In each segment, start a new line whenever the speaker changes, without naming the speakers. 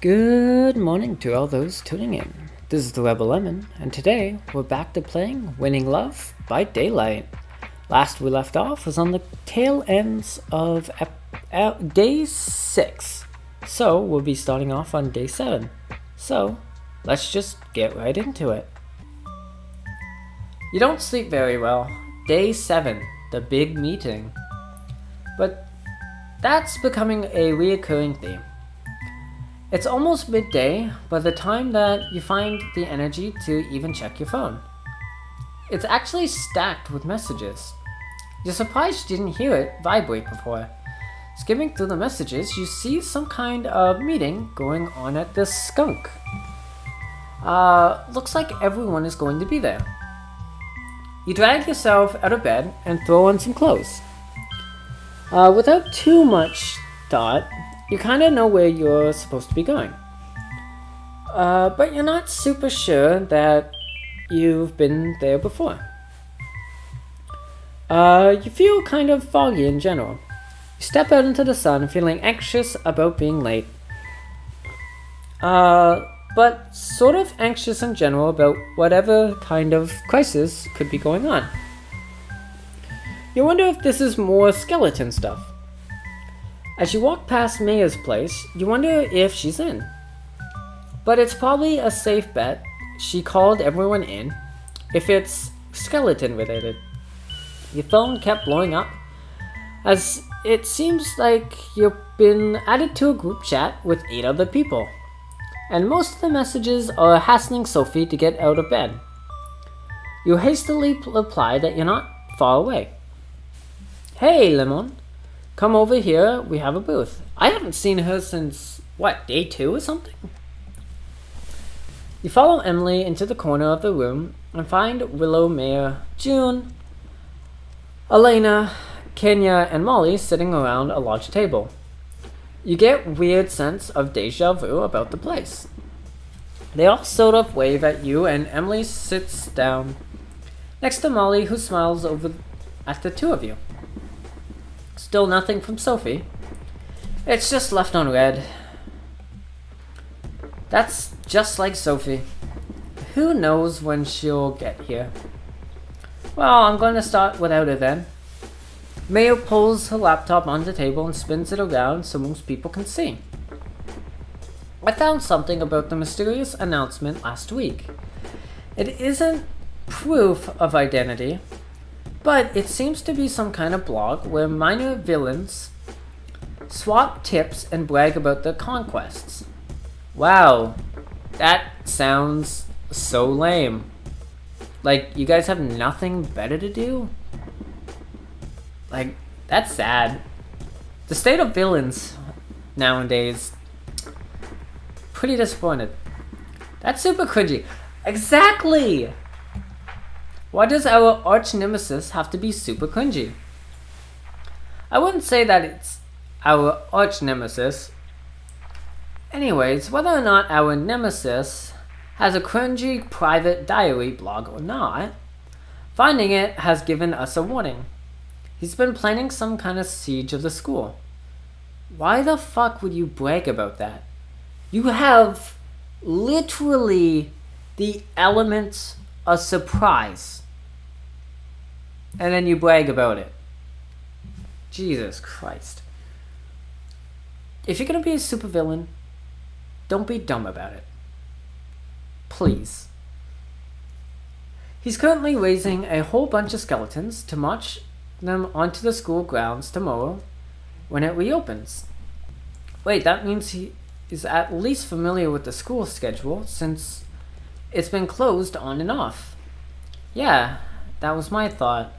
Good morning to all those tuning in. This is the Rebel Lemon, and today we're back to playing Winning Love by Daylight. Last we left off was on the tail ends of day 6, so we'll be starting off on day 7. So let's just get right into it. You don't sleep very well. Day 7, the big meeting. But that's becoming a reoccurring theme. It's almost midday by the time that you find the energy to even check your phone. It's actually stacked with messages. You're surprised you didn't hear it vibrate before. Skimming through the messages, you see some kind of meeting going on at this skunk. Looks like everyone is going to be there. You drag yourself out of bed and throw on some clothes. Without too much thought, you kind of know where you're supposed to be going. But you're not super sure that you've been there before. You feel kind of foggy in general. You step out into the sun feeling anxious about being late. But sort of anxious in general about whatever kind of crisis could be going on. You wonder if this is more skeleton stuff. As you walk past Maya's place, you wonder if she's in. But it's probably a safe bet she called everyone in if it's skeleton related. Your phone kept blowing up as it seems like you've been added to a group chat with 8 other people. And most of the messages are hassling Sophie to get out of bed. You hastily reply that you're not far away. Hey, Lemon. Come over here, we have a booth. I haven't seen her since, what, day 2 or something? You follow Emily into the corner of the room and find Willow, Maya, June, Elena, Kenya, and Molly sitting around a large table. You get a weird sense of deja vu about the place. They all sort of wave at you and Emily sits down next to Molly, who smiles over at the two of you. Still nothing from Sophie. It's just left on red. That's just like Sophie. Who knows when she'll get here? Well, I'm going to start without her then. Maya pulls her laptop on the table and spins it around so most people can see. I found something about the mysterious announcement last week. It isn't proof of identity, but it seems to be some kind of blog where minor villains swap tips and brag about their conquests. Wow, that sounds so lame. Like, you guys have nothing better to do? Like, that's sad. The state of villains nowadays, pretty disappointed. That's super cringy. Exactly! Why does our arch nemesis have to be super cringy? I wouldn't say that it's our arch nemesis. Anyways, whether or not our nemesis has a cringy private diary blog or not, finding it has given us a warning. He's been planning some kind of siege of the school. Why the fuck would you brag about that? You have literally the elements of surprise. And then you brag about it. Jesus Christ. If you're gonna be a supervillain, don't be dumb about it. Please. He's currently raising a whole bunch of skeletons to march them onto the school grounds tomorrow when it reopens. Wait, that means he is at least familiar with the school schedule since it's been closed on and off. Yeah, that was my thought.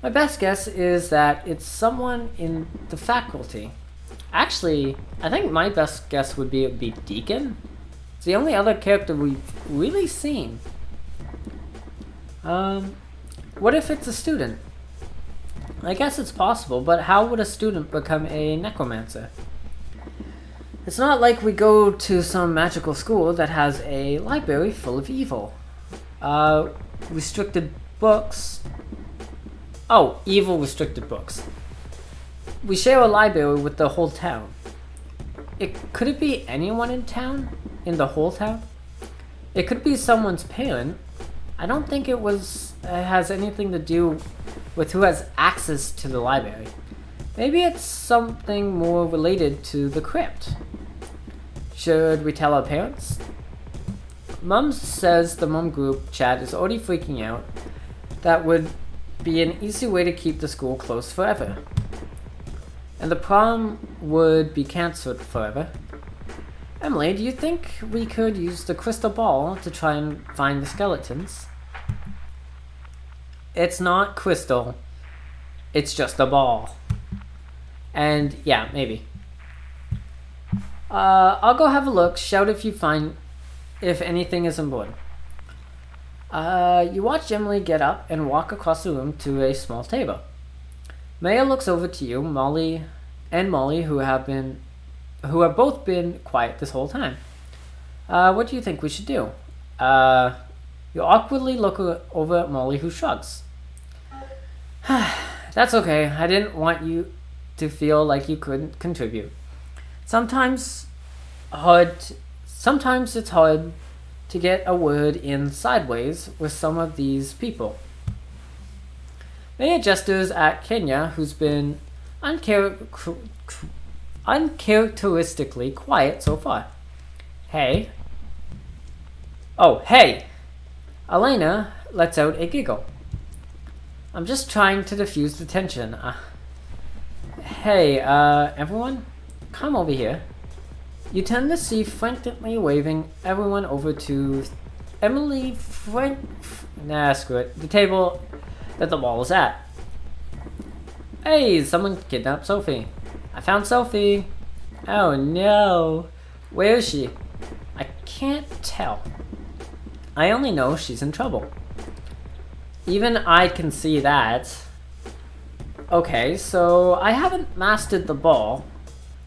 My best guess is that it's someone in the faculty. Actually, I think my best guess would be Deacon. It's the only other character we've really seen. What if it's a student? I guess it's possible, but how would a student become a necromancer? It's not like we go to some magical school that has a library full of evil. Restricted books. Oh, evil restricted books. We share a library with the whole town. Could it be anyone in town? In the whole town? It could be someone's parent. I don't think it has anything to do with who has access to the library. Maybe it's something more related to the crypt. Should we tell our parents? Mum says the mum group chat is already freaking out. That would be an easy way to keep the school closed forever. And the prom would be cancelled forever. Emily, do you think we could use the crystal ball to try and find the skeletons? It's not crystal. It's just a ball. And yeah, maybe. I'll go have a look. Shout if anything is important. You watch Emily get up and walk across the room to a small table. Maya looks over to you, Molly, who have both been quiet this whole time. What do you think we should do? You awkwardly look over at Molly, who shrugs. That's okay. I didn't want you to feel like you couldn't contribute. Sometimes it's hard to get a word in sideways with some of these people. Maya gestures at Kenya, who's been uncharacteristically quiet so far. Hey. Oh, hey! Elena lets out a giggle. I'm just trying to diffuse the tension. Hey, everyone? Come over here. You tend to see frantically waving everyone over to Emily screw it. The table that the wall is at. Hey, someone kidnapped Sophie. I found Sophie. Oh no. Where is she? I can't tell. I only know she's in trouble. Even I can see that. Okay, so I haven't mastered the ball.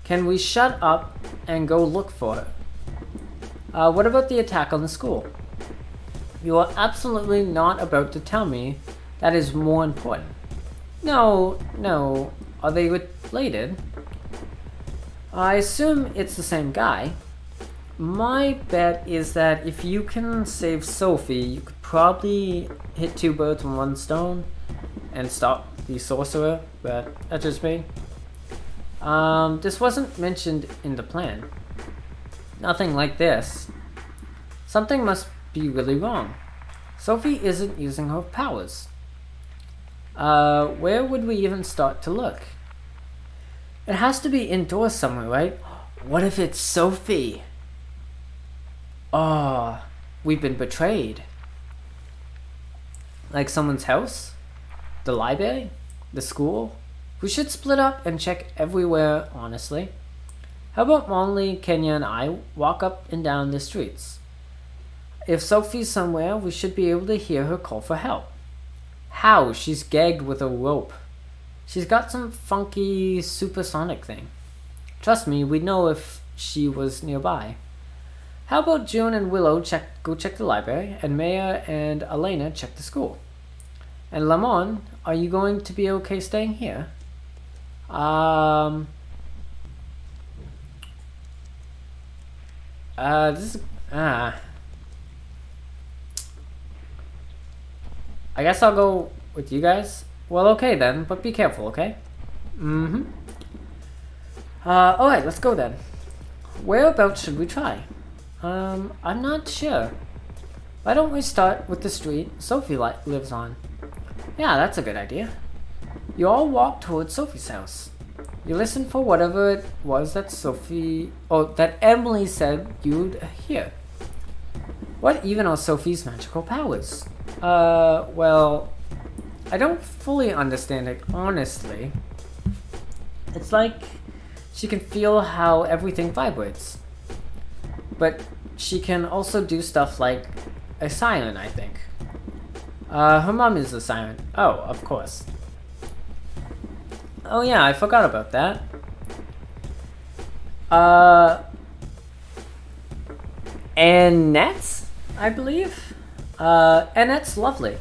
Can we shut up and go look for her? What about the attack on the school? You are absolutely not about to tell me that is more important. No. Are they related? I assume it's the same guy. My bet is that if you can save Sophie, you could probably hit two birds with one stone and stop the sorcerer, but that's just me. This wasn't mentioned in the plan. Nothing like this. Something must be really wrong. Sophie isn't using her powers. Where would we even start to look? It has to be indoors somewhere, right? What if it's Sophie? Oh, we've been betrayed. Like someone's house? The library? The school? We should split up and check everywhere, honestly. How about Molly, Kenya, and I walk up and down the streets? If Sophie's somewhere, we should be able to hear her call for help. How? She's gagged with a rope. She's got some funky supersonic thing. Trust me, we'd know if she was nearby. How about June and Willow go check the library, and Maya and Elena check the school? And Lamont, are you going to be okay staying here? I guess I'll go with you guys. Well, okay then, but be careful, okay? Alright, let's go then. Whereabouts should we try? I'm not sure. Why don't we start with the street Sophie lives on? Yeah, that's a good idea. You all walk towards Sophie's house. You listen for whatever it was that that Emily said you'd hear. What even are Sophie's magical powers? Well, I don't fully understand it, honestly. It's like she can feel how everything vibrates. But she can also do stuff like a siren, I think. Her mom is a siren. Oh, of course. Oh yeah, I forgot about that. Annette, I believe? Annette's lovely.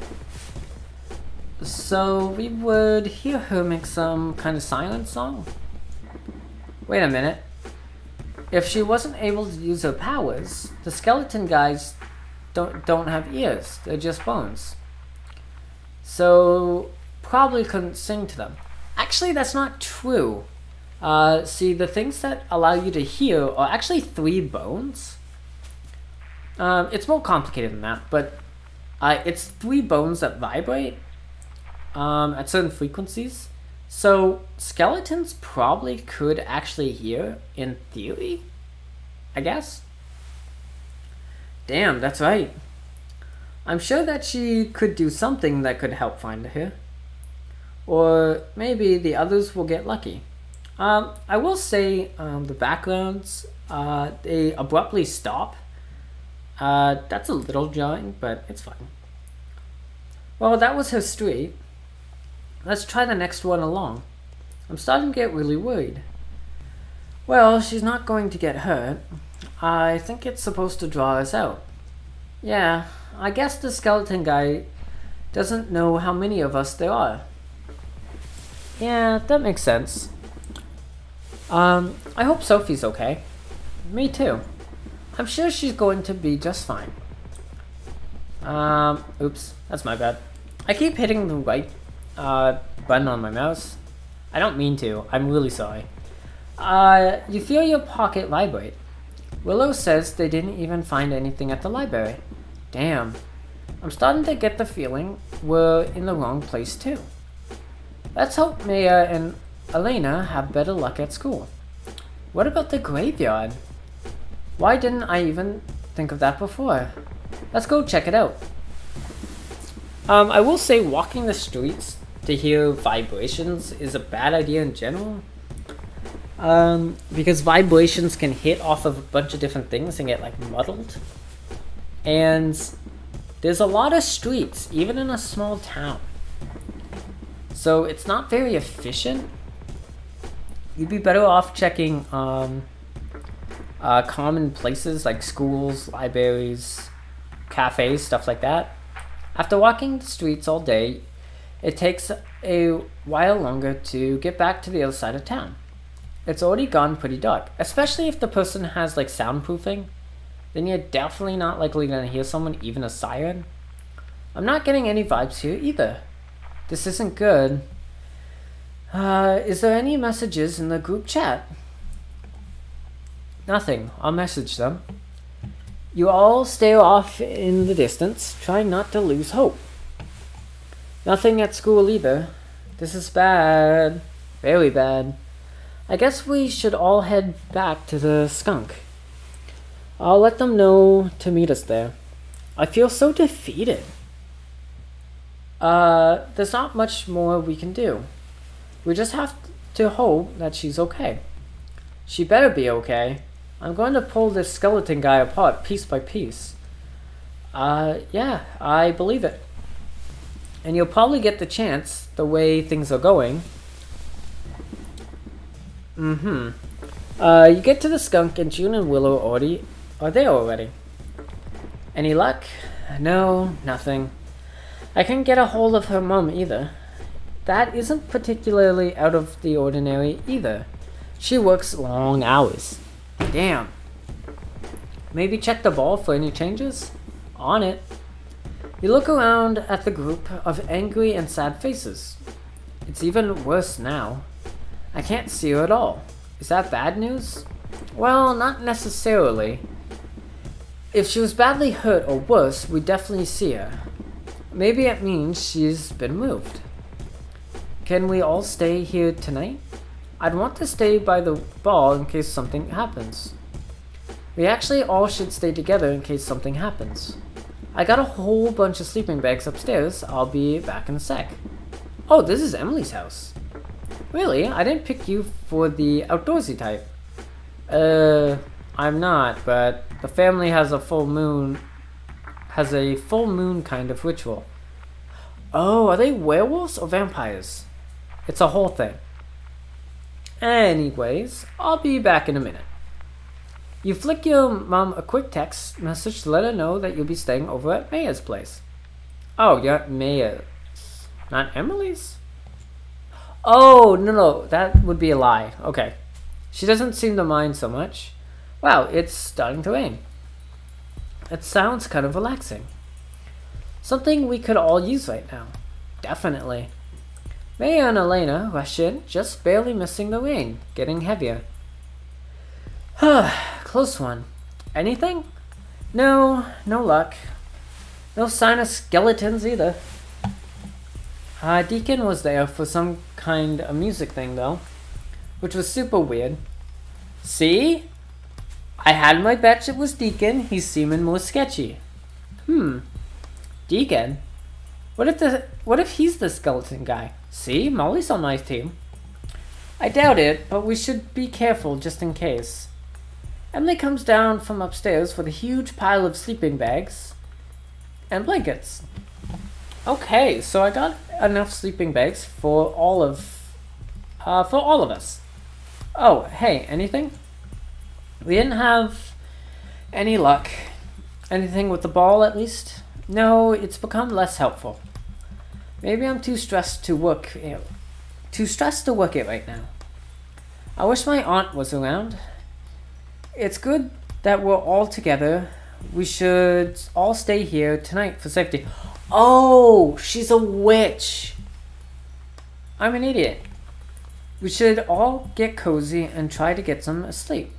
So we would hear her make some kind of silent song? Wait a minute. If she wasn't able to use her powers, the skeleton guys don't have ears. They're just bones. So probably couldn't sing to them. Actually, that's not true. See, the things that allow you to hear are actually 3 bones. It's more complicated than that, but it's 3 bones that vibrate at certain frequencies. So skeletons probably could actually hear, in theory, I guess. Damn, that's right. I'm sure that she could do something that could help find her. Or maybe the others will get lucky. I will say the backgrounds, they abruptly stop. That's a little jarring, but it's fine. Well, that was her street. Let's try the next one along. I'm starting to get really worried. Well, she's not going to get hurt. I think it's supposed to draw us out. Yeah, I guess the skeleton guy doesn't know how many of us there are. Yeah, that makes sense. I hope Sophie's okay. Me too. I'm sure she's going to be just fine. Oops, that's my bad. I keep hitting the right button on my mouse. I don't mean to. I'm really sorry. You feel your pocket vibrate. Willow says they didn't even find anything at the library. Damn. I'm starting to get the feeling we're in the wrong place too. Let's hope Maya and Elena have better luck at school. What about the graveyard? Why didn't I even think of that before? Let's go check it out. I will say walking the streets to hear vibrations is a bad idea in general. Because vibrations can hit off of a bunch of different things and get like muddled. And there's a lot of streets, even in a small town. So it's not very efficient. You'd be better off checking common places like schools, libraries, cafes, stuff like that. After walking the streets all day, it takes a while longer to get back to the other side of town. It's already gone pretty dark, especially if the person has like soundproofing. Then you're definitely not likely gonna hear someone, even a siren. I'm not getting any vibes here either. This isn't good. Is there any messages in the group chat? Nothing. I'll message them. You all stay off in the distance, trying not to lose hope. Nothing at school either. This is bad. Very bad. I guess we should all head back to the skunk. I'll let them know to meet us there. I feel so defeated. There's not much more we can do. We just have to hope that she's okay. She better be okay. I'm going to pull this skeleton guy apart piece by piece. Yeah, I believe it. And you'll probably get the chance the way things are going. You get to the skunk and June and Willow are there already. Any luck? No, nothing. I couldn't get a hold of her mom either. That isn't particularly out of the ordinary either. She works long hours. Damn. Maybe check the ball for any changes? On it. You look around at the group of angry and sad faces. It's even worse now. I can't see her at all. Is that bad news? Well, not necessarily. If she was badly hurt or worse, we'd definitely see her. Maybe it means she's been moved. Can we all stay here tonight? I'd want to stay by the ball in case something happens. We actually all should stay together in case something happens. I got a whole bunch of sleeping bags upstairs. I'll be back in a sec. Oh, this is Emily's house. Really? I didn't pick you for the outdoorsy type. I'm not, but the family has a full moon kind of ritual. Oh, are they werewolves or vampires? It's a whole thing. Anyways, I'll be back in a minute. You flick your mom a quick text message to let her know that you'll be staying over at Maya's place. Oh, you're at Maya's, not Emily's? Oh, no, that would be a lie. Okay. She doesn't seem to mind so much. Wow, it's starting to rain. It sounds kind of relaxing. Something we could all use right now. Definitely. Maya and Elena rush in, just barely missing the rain, getting heavier. Close one. Anything? No luck. No sign of skeletons either. Deacon was there for some kind of music thing though, which was super weird. See? I had my bet it was Deacon. He's seeming more sketchy. Deacon? What if he's the skeleton guy? See? Molly's on my team. I doubt it, but we should be careful just in case. Emily comes down from upstairs with a huge pile of sleeping bags and blankets. Okay, so I got enough sleeping bags for all of us. Oh, hey, anything? We didn't have any luck. Anything with the ball, at least? No, it's become less helpful. Maybe I'm too stressed to work it right now. I wish my aunt was around. It's good that we're all together. We should all stay here tonight for safety. Oh, she's a witch. I'm an idiot. We should all get cozy and try to get some sleep.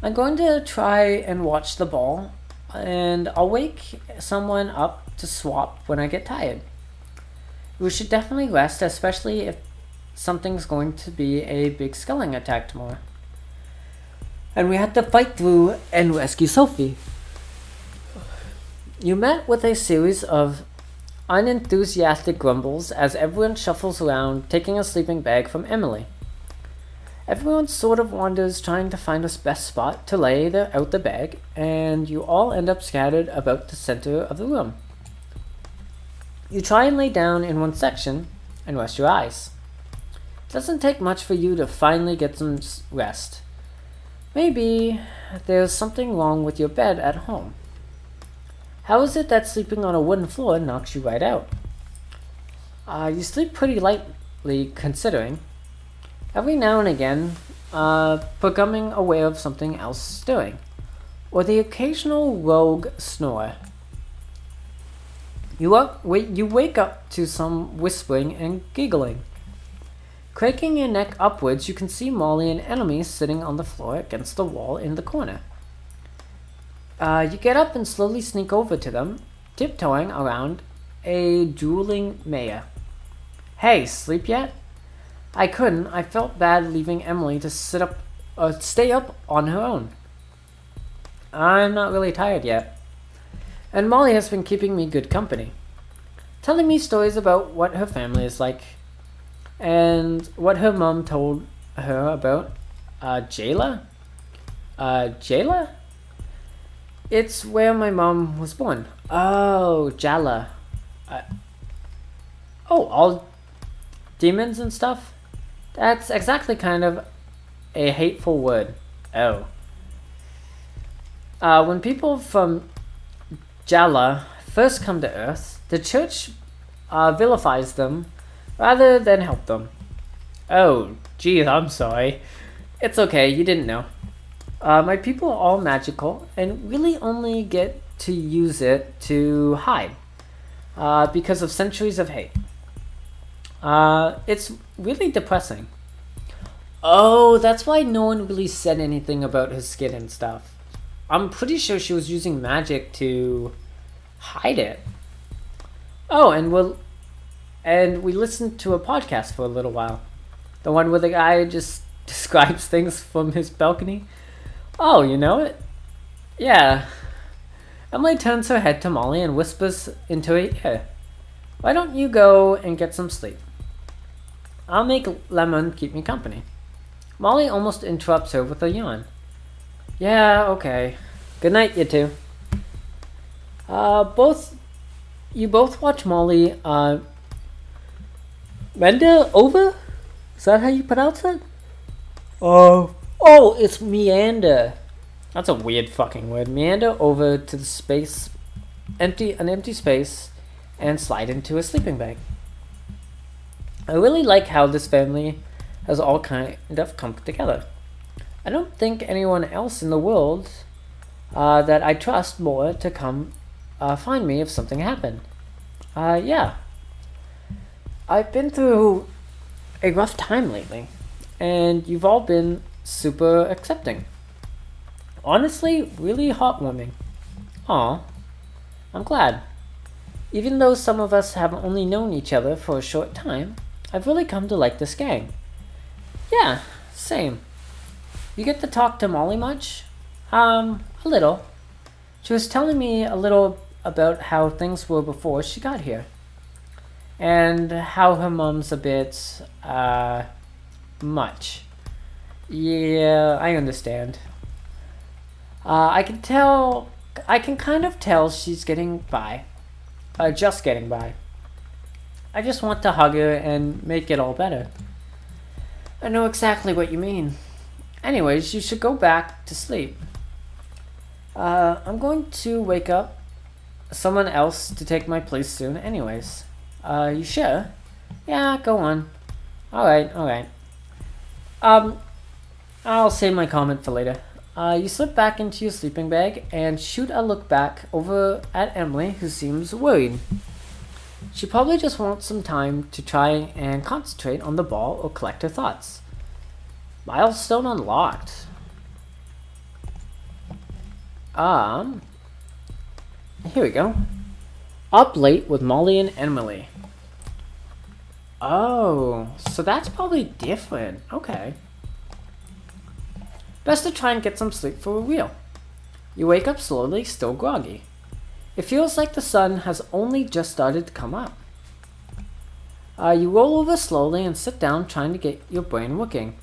I'm going to try and watch the ball, and I'll wake someone up to swap when I get tired. We should definitely rest, especially if something's going to be a big skelling attack tomorrow. And we had to fight through and rescue Sophie. You met with a series of unenthusiastic grumbles as everyone shuffles around taking a sleeping bag from Emily. Everyone sort of wanders trying to find a best spot to lay out the bag, and you all end up scattered about the center of the room. You try and lay down in one section and rest your eyes. It doesn't take much for you to finally get some rest. Maybe there's something wrong with your bed at home. How is it that sleeping on a wooden floor knocks you right out? You sleep pretty lightly considering. Every now and again, becoming aware of something else stirring, or the occasional rogue snore. You wake up to some whispering and giggling. Craning your neck upwards, you can see Molly and Enemy sitting on the floor against the wall in the corner. You get up and slowly sneak over to them, tiptoeing around a drooling Maya. Hey, sleep yet? I couldn't. I felt bad leaving Emily to stay up on her own. I'm not really tired yet. And Molly has been keeping me good company, telling me stories about what her family is like, and what her mom told her about Jayla? Jayla? It's where my mom was born. Oh, Jala. All demons and stuff? That's exactly kind of a hateful word. Oh. When people from Jala first come to Earth, the church vilifies them rather than help them. Oh, geez, I'm sorry. It's okay, you didn't know. My people are all magical and really only get to use it to hide because of centuries of hate. It's really depressing. Oh, that's why no one really said anything about his skin and stuff. I'm pretty sure she was using magic to hide it. Oh, and we listened to a podcast for a little while. The one where the guy just describes things from his balcony. Oh, you know it? Yeah. Emily turns her head to Molly and whispers into her ear. Why don't you go and get some sleep? I'll make Lemon keep me company. Molly almost interrupts her with a yawn. Yeah, okay. Good night, you two. You both watch Molly, Menda over? Is that how you pronounce it? Oh, it's meander. That's a weird fucking word. Meander over to the space, an empty space, and slide into a sleeping bag. I really like how this family has all kind of come together. I don't think anyone else in the world that I trust more to come find me if something happened. Yeah. I've been through a rough time lately, and you've all been super accepting. Honestly, really heartwarming. Aw, I'm glad. Even though some of us have only known each other for a short time, I've really come to like this gang. Yeah, same. You get to talk to Molly much? A little. She was telling me a little about how things were before she got here. And how her mom's a bit, much. Yeah, I understand. I can kind of tell she's getting by. Just getting by. I just want to hug her and make it all better. I know exactly what you mean. Anyways, you should go back to sleep. I'm going to wake up someone else to take my place soon anyways. You sure? Yeah, go on. Alright. I'll save my comment for later. You slip back into your sleeping bag and shoot a look back over at Emily, who seems worried. She probably just wants some time to try and concentrate on the ball or collect her thoughts. Milestone unlocked. Here we go. Up late with Molly and Emily. Oh, so that's probably different. Okay. Best to try and get some sleep for real. You wake up slowly, still groggy. It feels like the sun has only just started to come up. You roll over slowly and sit down, trying to get your brain working.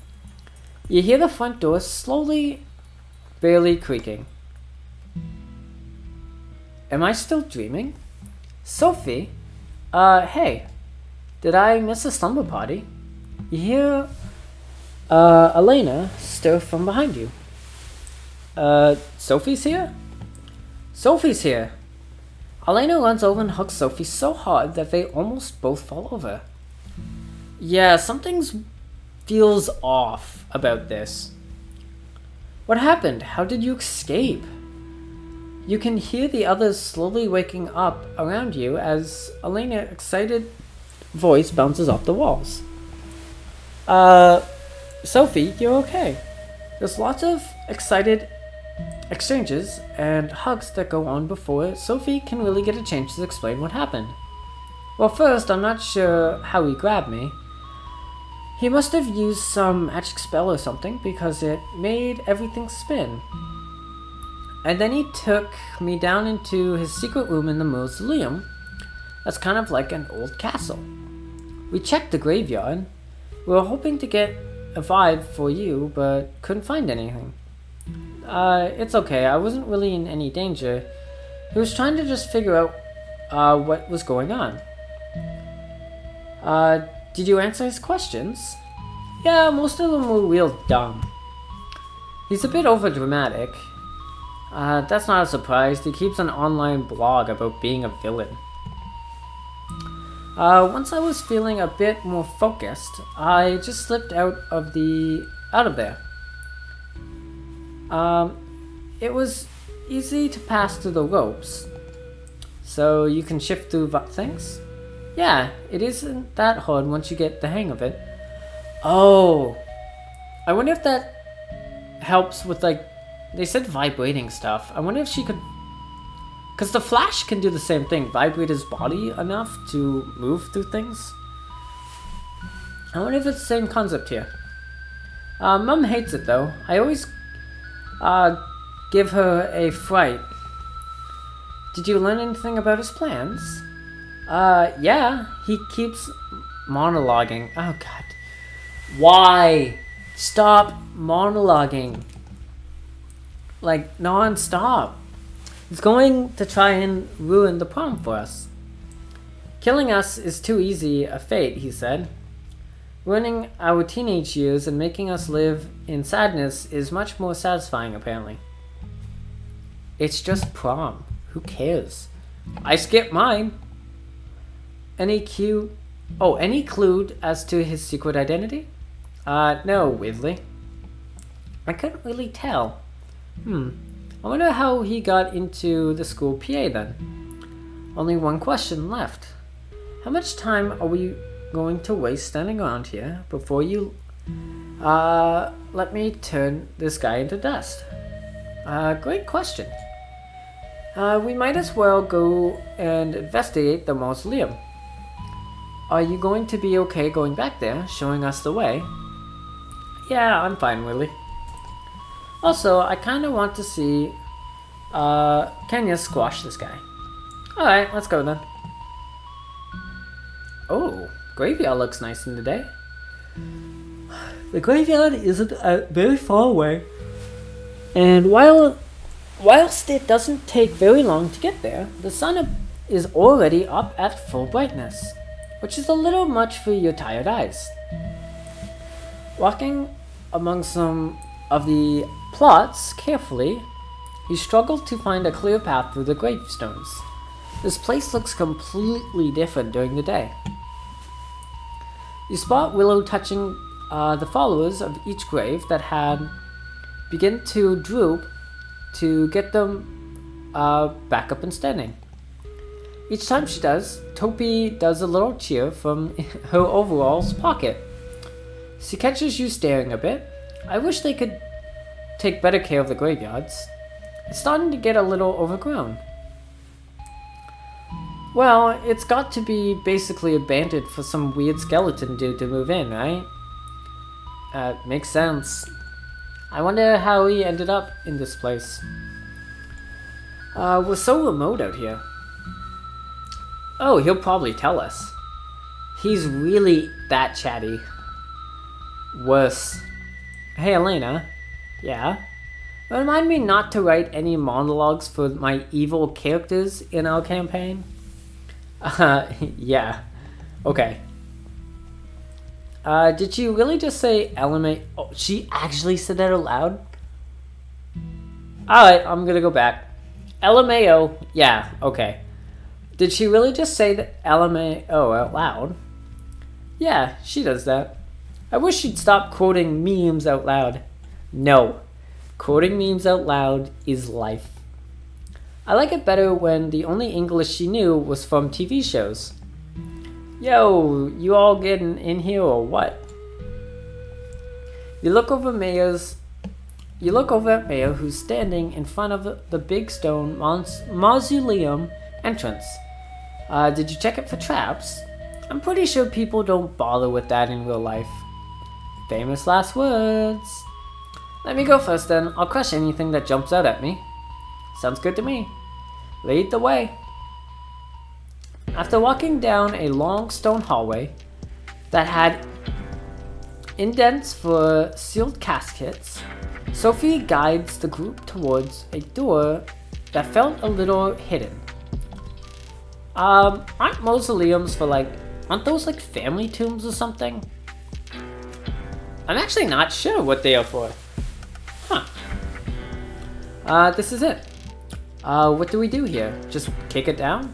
You hear the front door slowly, barely creaking. Am I still dreaming? Sophie? Hey. Did I miss a slumber party? You hear Elena stir from behind you. Sophie's here? Sophie's here! Elena runs over and hugs Sophie so hard that they almost both fall over. Yeah, something feels off about this. What happened? How did you escape? You can hear the others slowly waking up around you as Elena's excited voice bounces off the walls. Sophie, you're okay. There's lots of excited exchanges and hugs that go on before Sophie can really get a chance to explain what happened. Well, first, I'm not sure how he grabbed me. He must have used some magic spell or something because it made everything spin. And then he took me down into his secret room in the mausoleum. That's kind of like an old castle. We checked the graveyard. We were hoping to get a vibe for you, but couldn't find anything. It's okay, I wasn't really in any danger. He was trying to just figure out what was going on. Did you answer his questions? Yeah, most of them were real dumb. He's a bit overdramatic. That's not a surprise. He keeps an online blog about being a villain. Once I was feeling a bit more focused, I just slipped out of there. It was easy to pass through the ropes. So you can shift through things? Yeah, it isn't that hard once you get the hang of it. Oh, I wonder if that helps with, like, they said vibrating stuff. I wonder if she could, because the Flash can do the same thing, vibrate his body enough to move through things. I wonder if it's the same concept here. Mum hates it though. I always give her a fright. Did you learn anything about his plans? Yeah, he keeps monologuing. Oh god. Why? Stop monologuing. Like, non-stop. He's going to try and ruin the prom for us. Killing us is too easy a fate, he said. Ruining our teenage years and making us live in sadness is much more satisfying, apparently. It's just prom. Who cares? I skipped mine. Any clue as to his secret identity? No, weirdly. I couldn't really tell. I wonder how he got into the school PA then. Only one question left. How much time are we going to waste standing around here before you let me turn this guy into dust? Great question. We might as well go and investigate the mausoleum. Are you going to be okay going back there, showing us the way? Yeah, I'm fine, Willie. Also, I kinda want to see Kenya squash this guy. Alright, let's go then. Oh, graveyard looks nice in the day. The graveyard isn't very far away. And whilst it doesn't take very long to get there, the sun is already up at full brightness, which is a little much for your tired eyes. Walking among some of the plots carefully, you struggle to find a clear path through the gravestones. This place looks completely different during the day. You spot Willow touching the followers of each grave that had begun to droop to get them back up and standing. Each time she does, Topi does a little cheer from her overalls pocket. She catches you staring a bit. I wish they could take better care of the graveyards. It's starting to get a little overgrown. Well, it's got to be basically abandoned for some weird skeleton dude to move in, right? Makes sense. I wonder how he ended up in this place. We're so remote out here. Oh, he'll probably tell us. He's really that chatty. Worse. Hey, Elena. Yeah? Remind me not to write any monologues for my evil characters in our campaign. Yeah. Okay. Did she really just say LMA? Oh, she actually said that out loud? Alright, I'm gonna go back. LMAO. Yeah, okay. Did she really just say that LMAO out loud? Yeah, she does that. I wish she'd stop quoting memes out loud. No. Quoting memes out loud is life. I like it better when the only English she knew was from TV shows. Yo, you all getting in here or what? You look over at Mayor, who's standing in front of the big stone mausoleum entrance. Did you check it for traps? I'm pretty sure people don't bother with that in real life. Famous last words. Let me go first then. I'll crush anything that jumps out at me. Sounds good to me. Lead the way. After walking down a long stone hallway that had indents for sealed caskets, Sophie guides the group towards a door that felt a little hidden. Aren't mausoleums for aren't those like family tombs or something? I'm actually not sure what they are for. Huh. This is it. What do we do here? Just kick it down?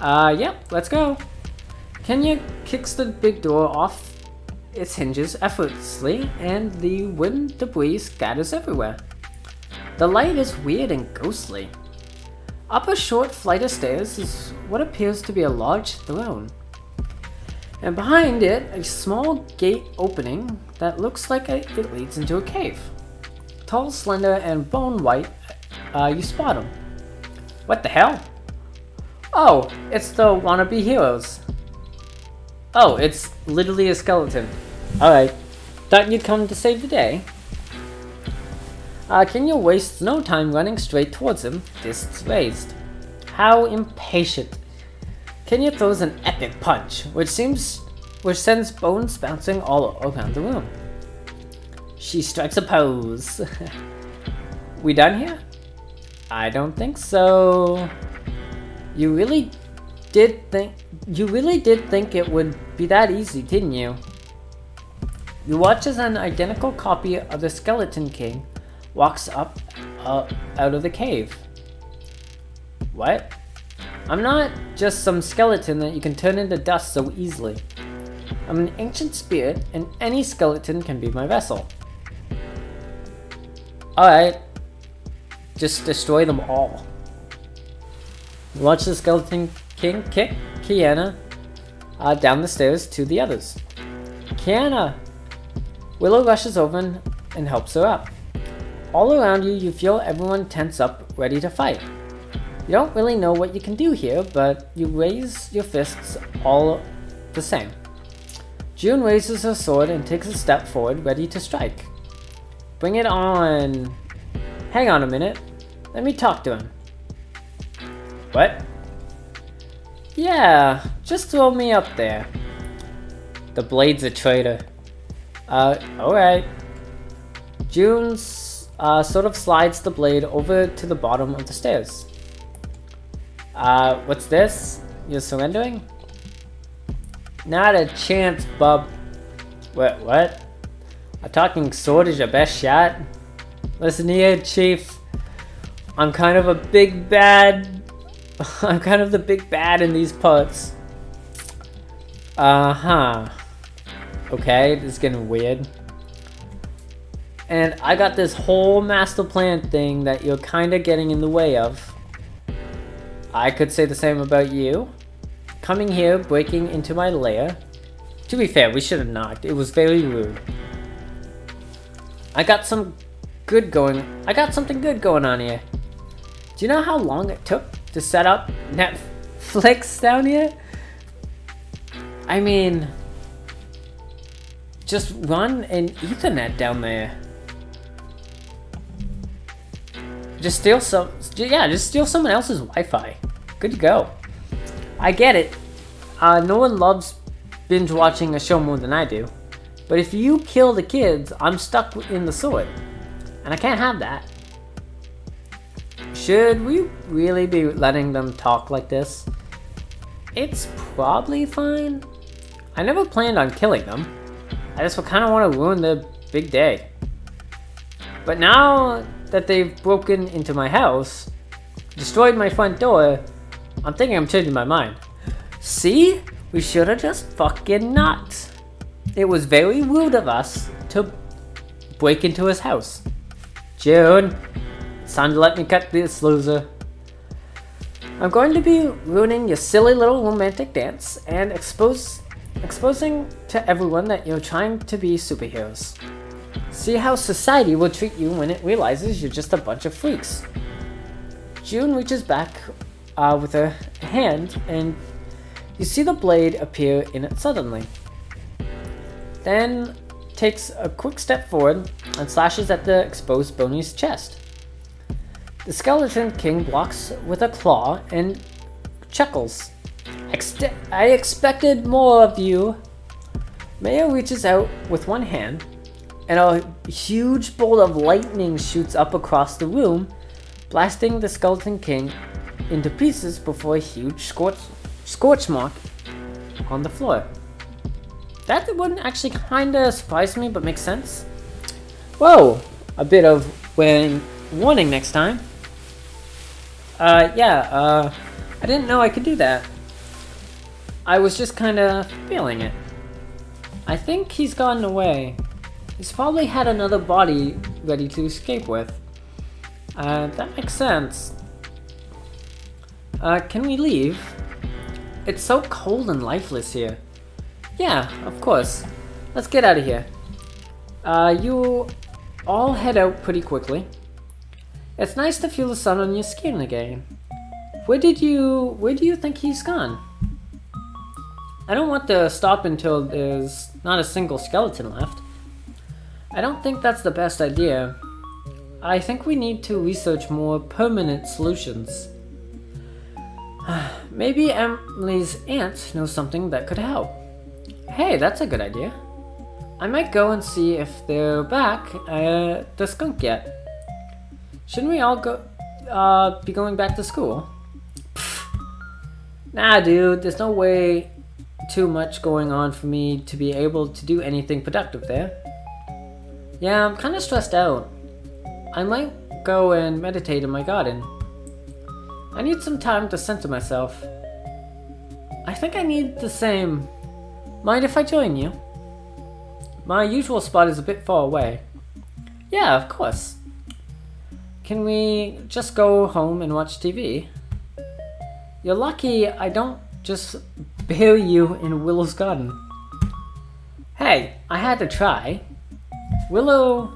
Yep, let's go. Kenya kicks the big door off its hinges effortlessly, and the wooden debris scatters everywhere. The light is weird and ghostly. Up a short flight of stairs is what appears to be a large throne. And behind it, a small gate opening that looks like it leads into a cave. Tall, slender, and bone white, you spot him. What the hell? Oh, it's the wannabe heroes. Oh, it's literally a skeleton. Alright, thought you'd come to save the day. Kenya wastes no time running straight towards him, fists raised. How impatient. Kenya throws an epic punch, which sends bones bouncing all around the room. She strikes a pose. We done here? I don't think so. You really did think it would be that easy, didn't you? You watch as an identical copy of the Skeleton King walks up out of the cave. What? I'm not just some skeleton that you can turn into dust so easily. I'm an ancient spirit, and any skeleton can be my vessel. Alright. Just destroy them all. Watch the Skeleton King kick Kiana down the stairs to the others. Kiana! Willow rushes over and helps her up. All around you, you feel everyone tense up, ready to fight. You don't really know what you can do here, but you raise your fists all the same. June raises her sword and takes a step forward, ready to strike. Bring it on! Hang on a minute. Let me talk to him. What? Yeah, just throw me up there. The blade's a traitor. Alright. June sort of slides the blade over to the bottom of the stairs. What's this? You're surrendering? Not a chance, bub. What? A talking sword is your best shot? Listen here, Chief. I'm kind of a big bad. I'm kind of the big bad in these parts. Okay, this is getting weird. And I got this whole master plan thing that you're kind of getting in the way of. I could say the same about you. Coming here, breaking into my lair. To be fair, we should have knocked. It was very rude. I got something good going on here. Do you know how long it took to set up Netflix down here? I mean, just run an Ethernet down there. Just steal someone else's Wi-Fi. Good to go. I get it. No one loves binge watching a show more than I do. But if you kill the kids, I'm stuck in the sword. And I can't have that. Should we really be letting them talk like this? It's probably fine. I never planned on killing them. I just kind of want to ruin their big day. But now that they've broken into my house, destroyed my front door, I'm thinking I'm changing my mind. See? We should have just fucking not. It was very rude of us to break into his house. June, it's time to let me cut this loser. I'm going to be ruining your silly little romantic dance and exposing to everyone that you're trying to be superheroes. See how society will treat you when it realizes you're just a bunch of freaks. June reaches back with her hand and you see the blade appear in it suddenly. Then takes a quick step forward and slashes at the exposed Boney's chest. The Skeleton King blocks with a claw and chuckles. I expected more of you. Maya reaches out with one hand and a huge bolt of lightning shoots up across the room, blasting the Skeleton King into pieces before a huge scorch mark on the floor. That wouldn't actually kinda surprise me, but makes sense. Whoa! A bit of warning next time. I didn't know I could do that. I was just kinda feeling it. I think he's gotten away. He's probably had another body ready to escape with. That makes sense. Can we leave? It's so cold and lifeless here. Yeah, of course. Let's get out of here. You all head out pretty quickly. It's nice to feel the sun on your skin again. Where do you think he's gone? I don't want to stop until there's not a single skeleton left. I don't think that's the best idea. I think we need to research more permanent solutions. Maybe Emily's aunt knows something that could help. Hey, that's a good idea. I might go and see if they're back at the skunk yet. Shouldn't we all be going back to school? Pfft. Nah, dude, there's no way too much going on for me to be able to do anything productive there. Yeah, I'm kind of stressed out. I might go and meditate in my garden. I need some time to center myself. I think I need the same. Mind if I join you? My usual spot is a bit far away. Yeah, of course. can we just go home and watch TV? You're lucky I don't just bury you in Willow's garden. Hey, I had to try. Willow,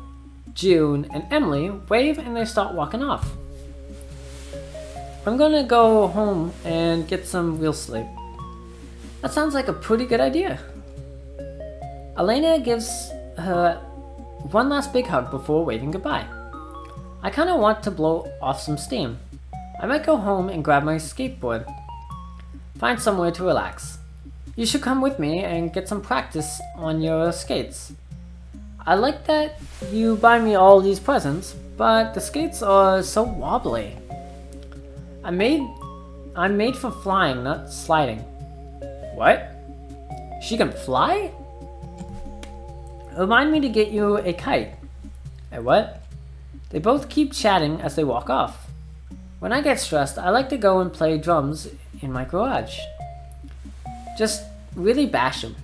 June, and Emily wave and they start walking off. I'm gonna go home and get some real sleep. That sounds like a pretty good idea. Elena gives her one last big hug before waving goodbye. I kinda want to blow off some steam. I might go home and grab my skateboard. Find somewhere to relax. You should come with me and get some practice on your skates. I like that you buy me all these presents, but the skates are so wobbly. I'm made for flying, not sliding. What? She can fly? Remind me to get you a kite. A what? They both keep chatting as they walk off. When I get stressed, I like to go and play drums in my garage. Just really bash them.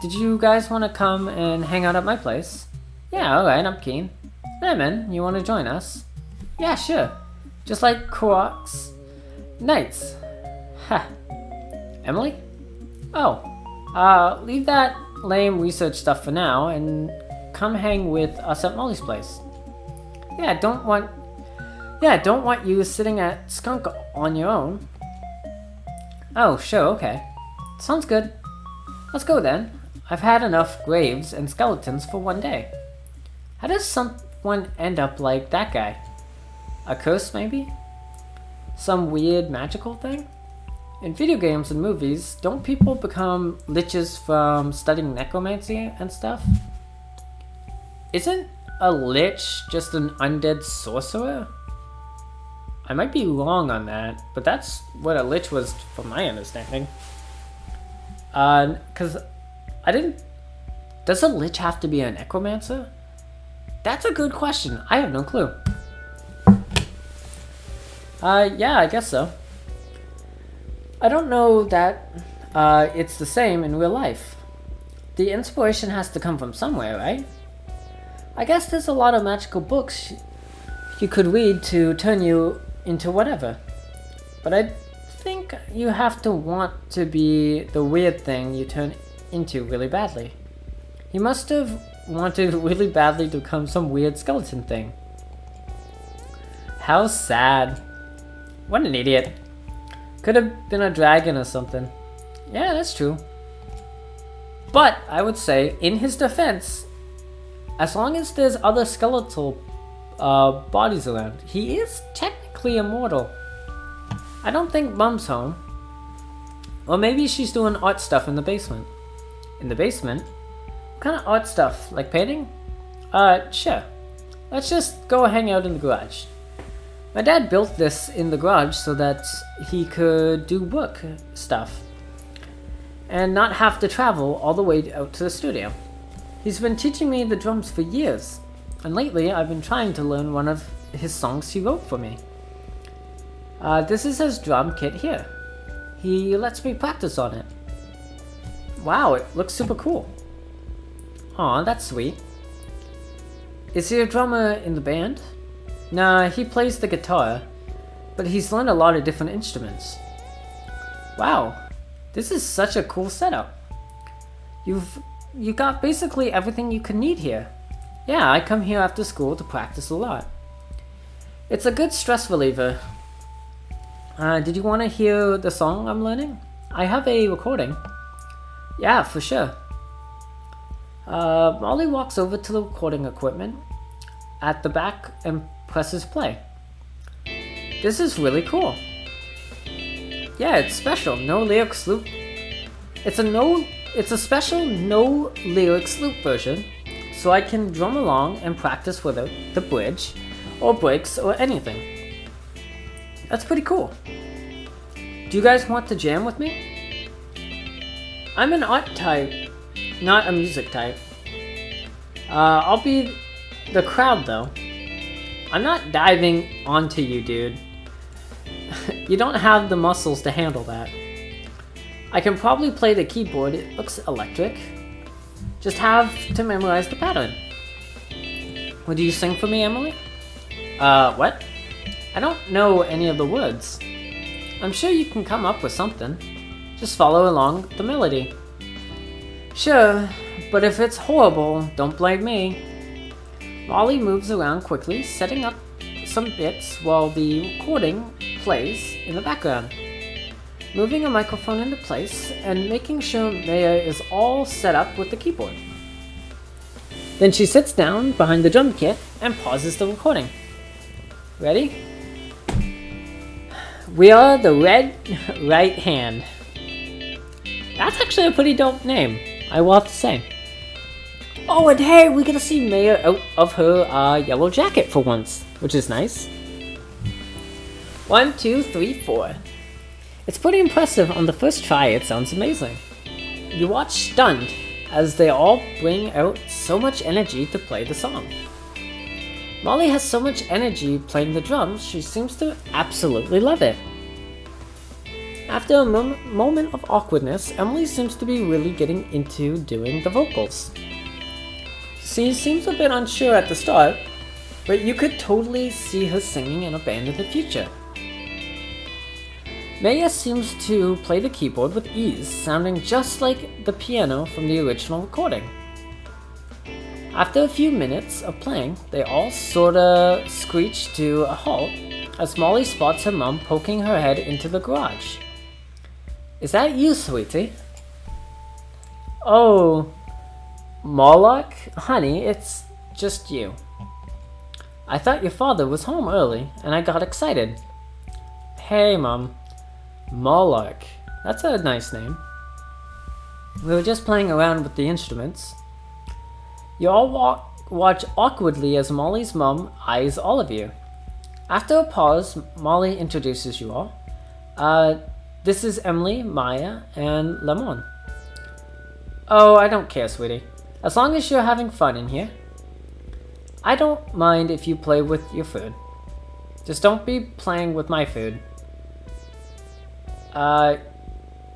Did you guys want to come and hang out at my place? Yeah, alright, I'm keen. Lemon, you want to join us? Yeah, sure. Just like Crocs Nights. Ha. Emily? Oh, leave that lame research stuff for now and come hang with us at Molly's place. Yeah, don't want you sitting at Skunk on your own. Oh, sure, okay. Sounds good. Let's go then. I've had enough graves and skeletons for one day. How does someone end up like that guy? A curse, maybe? Some weird magical thing? In video games and movies, don't people become liches from studying necromancy and stuff? Isn't a lich just an undead sorcerer? I might be wrong on that, but that's what a lich was from my understanding. Cause does a lich have to be a necromancer? That's a good question. I have no clue. Yeah, I guess so. I don't know that it's the same in real life. The inspiration has to come from somewhere, right? I guess there's a lot of magical books you could read to turn you into whatever. But I think you have to want to be the weird thing you turn into really badly. He must have wanted really badly to become some weird skeleton thing. How sad. What an idiot. Could have been a dragon or something. Yeah, that's true. But I would say, in his defense, as long as there's other skeletal bodies around, he is technically immortal. I don't think Mom's home. Or maybe she's doing art stuff in the basement. In the basement? What kind of art stuff? Like painting? Sure. Let's just go hang out in the garage. My dad built this in the garage so that he could do work stuff and not have to travel all the way out to the studio. He's been teaching me the drums for years, and lately I've been trying to learn one of his songs he wrote for me. This is his drum kit here. He lets me practice on it. Wow, it looks super cool. Aw, that's sweet. Is he a drummer in the band? Nah, he plays the guitar, but he's learned a lot of different instruments. Wow, this is such a cool setup. You got basically everything you could need here. Yeah, I come here after school to practice a lot. It's a good stress reliever. Did you want to hear the song I'm learning? I have a recording. Yeah, for sure. Molly walks over to the recording equipment at the back and presses play. This is really cool. Yeah, it's special. No lyrics loop. It's a special no lyrics loop version, so I can drum along and practice without the bridge or breaks or anything. That's pretty cool. Do you guys want to jam with me? I'm an art type, not a music type. I'll be the crowd though. I'm not diving onto you, dude. You don't have the muscles to handle that. I can probably play the keyboard, it looks electric. Just have to memorize the pattern. Would you sing for me, Emily? What? I don't know any of the words. I'm sure you can come up with something. Just follow along the melody. Sure, but if it's horrible, don't blame me. Molly moves around quickly, setting up some bits while the recording plays in the background. Moving a microphone into place and making sure Maya is all set up with the keyboard. Then she sits down behind the drum kit and pauses the recording. Ready? We are the Red Right Hand. That's actually a pretty dope name, I will have to say. Oh, and hey, we get to see Maya out of her yellow jacket for once, which is nice. 1, 2, 3, 4. It's pretty impressive on the first try, it sounds amazing. You watch stunned as they all bring out so much energy to play the song. Molly has so much energy playing the drums, she seems to absolutely love it. After a moment of awkwardness, Emily seems to be really getting into doing the vocals. She seems a bit unsure at the start, but you could totally see her singing in a band in the future. Maya seems to play the keyboard with ease, sounding just like the piano from the original recording. After a few minutes of playing, they all sorta screech to a halt as Molly spots her mom poking her head into the garage. Is that you, sweetie? Oh, Moloch? Honey, it's just you. I thought your father was home early, and I got excited. Hey, Mom. Moloch. That's a nice name. We were just playing around with the instruments. You all watch awkwardly as Molly's mom eyes all of you. After a pause, Molly introduces you all. This is Emily, Maya, and Lemon. Oh, I don't care, sweetie. As long as you're having fun in here. I don't mind if you play with your food. Just don't be playing with my food.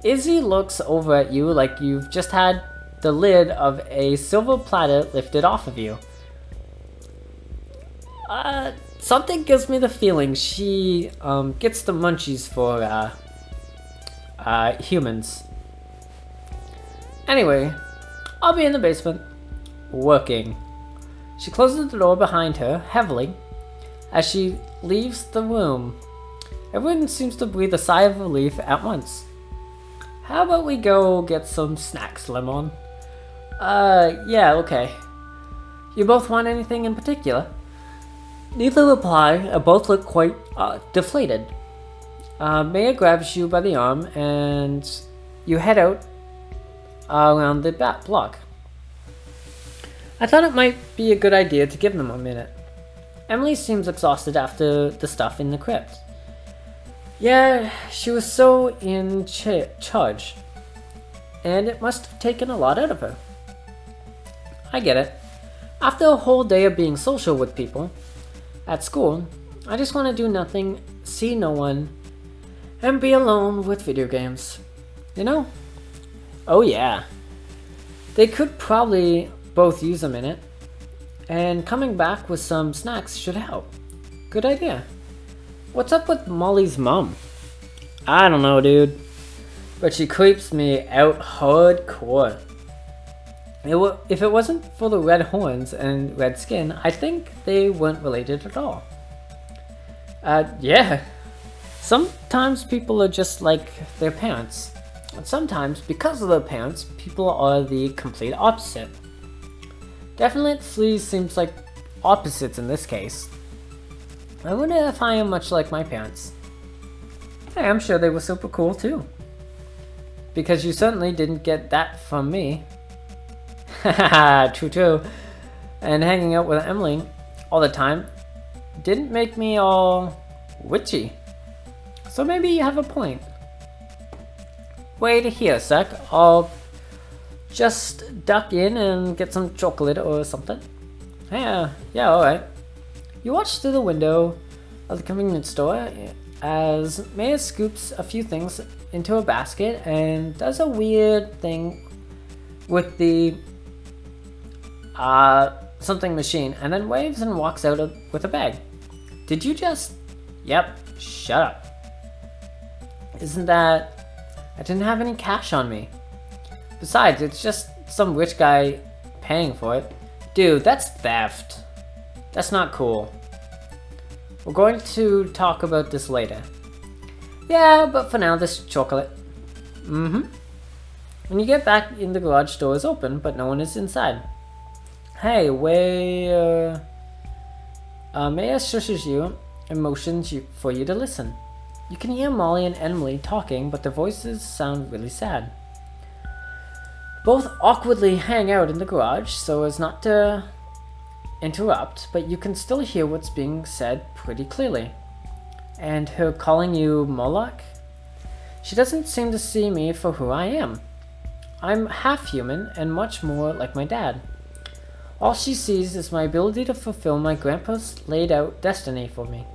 Izzy looks over at you like you've just had the lid of a silver platter lifted off of you. Something gives me the feeling she gets the munchies for humans. Anyway, I'll be in the basement, working. She closes the door behind her heavily as she leaves the room. Everyone seems to breathe a sigh of relief at once. How about we go get some snacks, Lemon? Yeah, okay. You both want anything in particular? Neither reply, and both look quite deflated. Maya grabs you by the arm and you head out around the back block. I thought it might be a good idea to give them a minute. Emily seems exhausted after the stuff in the crypt. Yeah, she was so in charge, and it must have taken a lot out of her. I get it. After a whole day of being social with people at school, I just want to do nothing, see no one, and be alone with video games. You know? Oh yeah. They could probably both use a minute, and coming back with some snacks should help. Good idea. What's up with Molly's mom? I don't know, dude. But she creeps me out hardcore. If it wasn't for the red horns and red skin, I think they weren't related at all. Yeah. Sometimes people are just like their parents. And sometimes, because of their parents, people are the complete opposite. Definitely seems like opposites in this case. I wonder if I am much like my parents. Hey, I'm sure they were super cool too. Because you certainly didn't get that from me. Haha, true. And hanging out with Emily all the time didn't make me all witchy. So maybe you have a point. Wait here a sec, I'll just duck in and get some chocolate or something. Yeah, alright. You watch through the window of the convenience store as Maya scoops a few things into a basket and does a weird thing with the something machine and then waves and walks out with a bag. Did you just... Yep, shut up. Isn't that... I didn't have any cash on me. Besides, it's just some rich guy paying for it. Dude, that's theft. That's not cool. We're going to talk about this later. Yeah, but for now, this chocolate. When you get back in, the garage door is open, but no one is inside. Hey, Maya shushes you and motions for you to listen. You can hear Molly and Emily talking, but their voices sound really sad. Both awkwardly hang out in the garage so as not to interrupt, but you can still hear what's being said pretty clearly. And her calling you Moloch? She doesn't seem to see me for who I am. I'm half human and much more like my dad. All she sees is my ability to fulfill my grandpa's laid out destiny for me.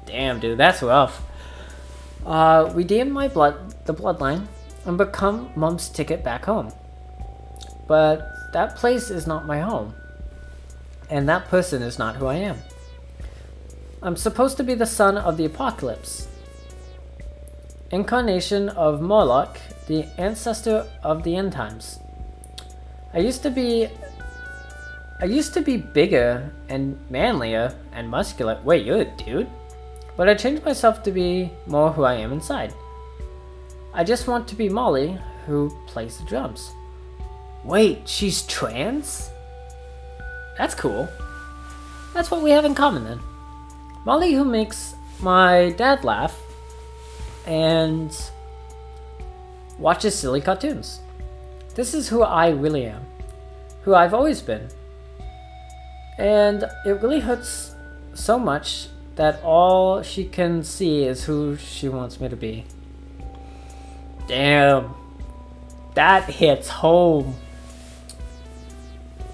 Damn, dude, that's rough. Redeem the bloodline and become Mom's ticket back home. But that place is not my home. And that person is not who I am. I'm supposed to be the son of the apocalypse. Incarnation of Moloch, the ancestor of the end times. I used to be bigger and manlier and muscular. Wait, you're a dude? But I changed myself to be more who I am inside. I just want to be Molly, who plays the drums. Wait, she's trans? That's cool. That's what we have in common then. Molly, who makes my dad laugh and watches silly cartoons. This is who I really am. Who I've always been. And it really hurts so much that all she can see is who she wants me to be. Damn. That hits home.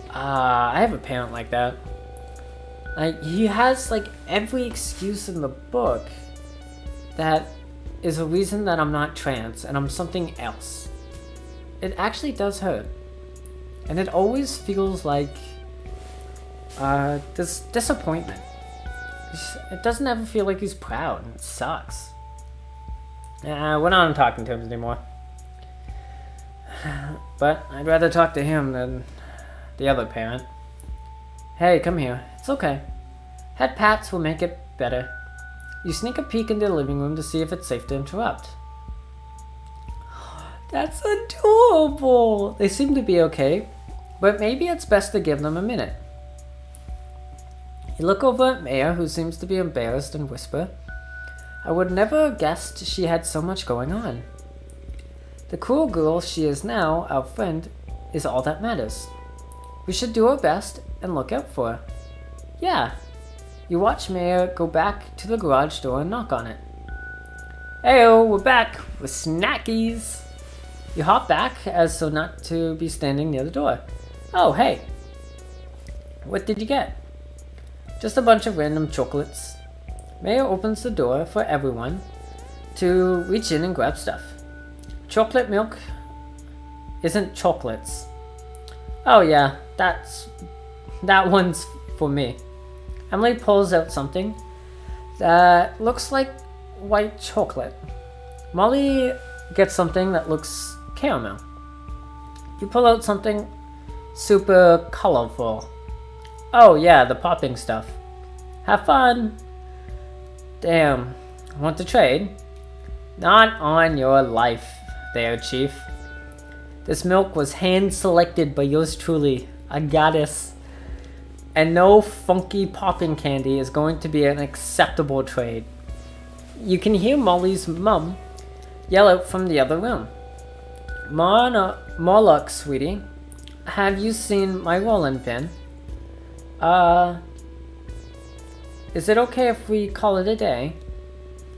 I have a parent like that. Like, he has like every excuse in the book that is a reason that I'm not trans and I'm something else. It actually does hurt. And it always feels like this disappointment. It doesn't ever feel like he's proud. It sucks. We're not on talking terms anymore. But I'd rather talk to him than the other parent. Hey, come here. It's okay. Head pats will make it better. You sneak a peek into the living room to see if it's safe to interrupt. That's adorable! They seem to be okay, but maybe it's best to give them a minute. You look over at Maya, who seems to be embarrassed, and whisper, I would never have guessed she had so much going on. The cool girl she is now, our friend, is all that matters. We should do our best and look out for her. Yeah. You watch Maya go back to the garage door and knock on it. Heyo, we're back with snackies. You hop back as so not to be standing near the door. Oh, hey. What did you get? Just a bunch of random chocolates. Maya opens the door for everyone to reach in and grab stuff. Chocolate milk isn't chocolates. Oh yeah, that one's for me. Emily pulls out something that looks like white chocolate. Molly gets something that looks caramel. You pull out something super colorful. Oh yeah, the popping stuff. Have fun. Damn, want to trade? Not on your life there, Chief. This milk was hand-selected by yours truly, a goddess. And no funky popping candy is going to be an acceptable trade. You can hear Molly's mum yell out from the other room. Moloch, sweetie, have you seen my rolling pin? Is it okay if we call it a day?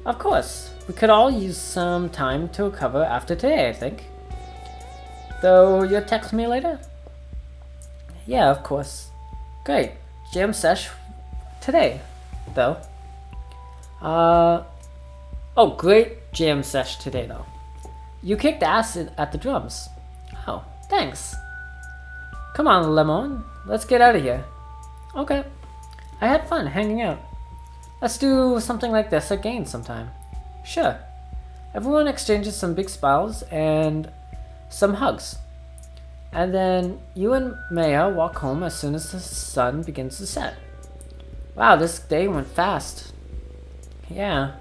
Of course. We could all use some time to recover after today, I think. Though you'll text me later? Yeah, of course. Great. Jam sesh today, though. Oh, great jam sesh today, though. You kicked ass at the drums. Oh, thanks. Come on, Lemon. Let's get out of here. Okay. I had fun hanging out. Let's do something like this again sometime. Sure. Everyone exchanges some big smiles and some hugs. And then you and Maya walk home as soon as the sun begins to set. Wow, this day went fast. Yeah.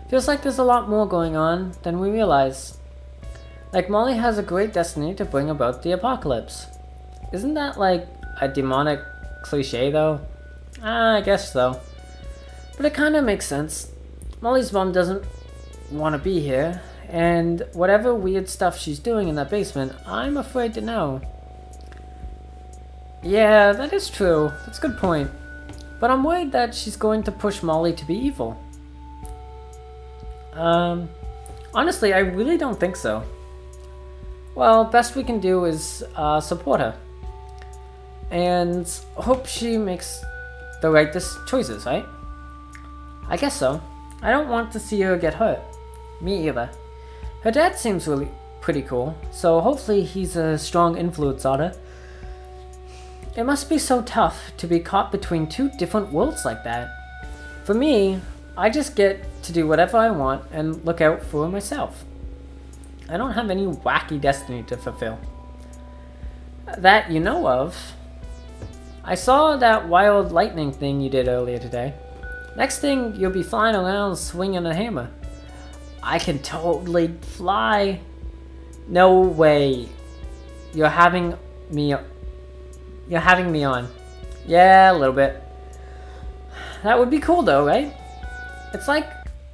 Feels like there's a lot more going on than we realize. Like Molly has a great destiny to bring about the apocalypse. Isn't that like a demonic cliche though? I guess so. But it kinda makes sense. Molly's mom doesn't want to be here, and whatever weird stuff she's doing in that basement, I'm afraid to know. Yeah, that is true. That's a good point. But I'm worried that she's going to push Molly to be evil. Honestly, I really don't think so. Well, best we can do is support her. And hope she makes the right choices, right? I guess so. I don't want to see her get hurt. Me either. Her dad seems really pretty cool, so hopefully he's a strong influence on her. It must be so tough to be caught between two different worlds like that. For me, I just get to do whatever I want and look out for myself. I don't have any wacky destiny to fulfill. That you know of. I saw that wild lightning thing you did earlier today. Next thing, you'll be flying around swinging a hammer. I can totally fly. No way. You're having me on. Yeah, a little bit. That would be cool though, right? It's like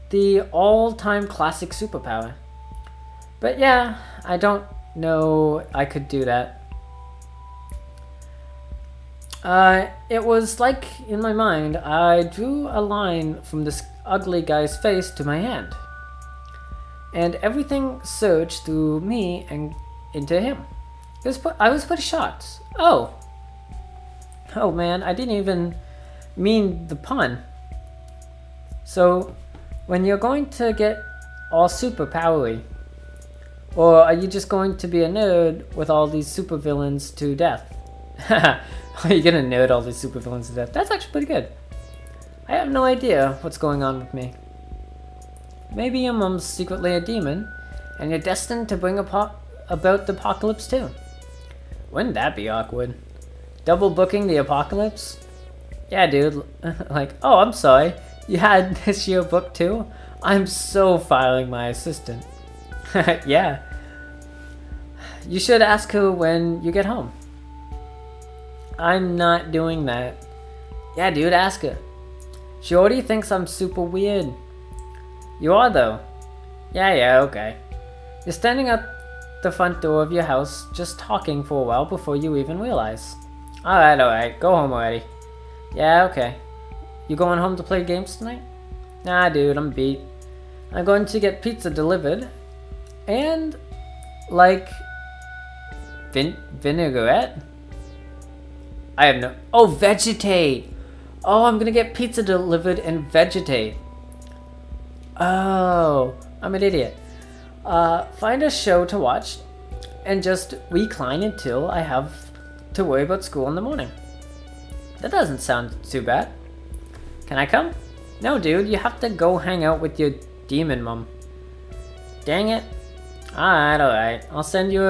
the all-time classic superpower. But yeah, I don't know I could do that. It was like, in my mind, I drew a line from this ugly guy's face to my hand. And everything surged through me and into him. I was pretty shocked. Oh man, I didn't even mean the pun. So, when you're going to get all super powery, or are you just going to be a nerd with all these supervillains to death? Are you gonna nerd all these supervillains to death? That's actually pretty good. I have no idea what's going on with me. Maybe your mom's secretly a demon, and you're destined to bring about the apocalypse too. Wouldn't that be awkward? Double booking the apocalypse? Yeah, dude. Like, oh, I'm sorry. You had this year booked too? I'm so firing my assistant. Yeah. You should ask her when you get home. I'm not doing that. Yeah, dude, ask her. She already thinks I'm super weird. You are, though. Yeah, okay. You're standing at the front door of your house, just talking for a while before you even realize. Alright. Go home already. Yeah, okay. You going home to play games tonight? Nah, dude, I'm beat. I'm going to get pizza delivered. And, like, vinaigrette? I have no... Oh, vegetate! Oh, I'm gonna get pizza delivered and vegetate. Oh, I'm an idiot. Find a show to watch and just recline until I have to worry about school in the morning. That doesn't sound too bad. Can I come? No, dude, you have to go hang out with your demon mom. Dang it. Alright. I'll send you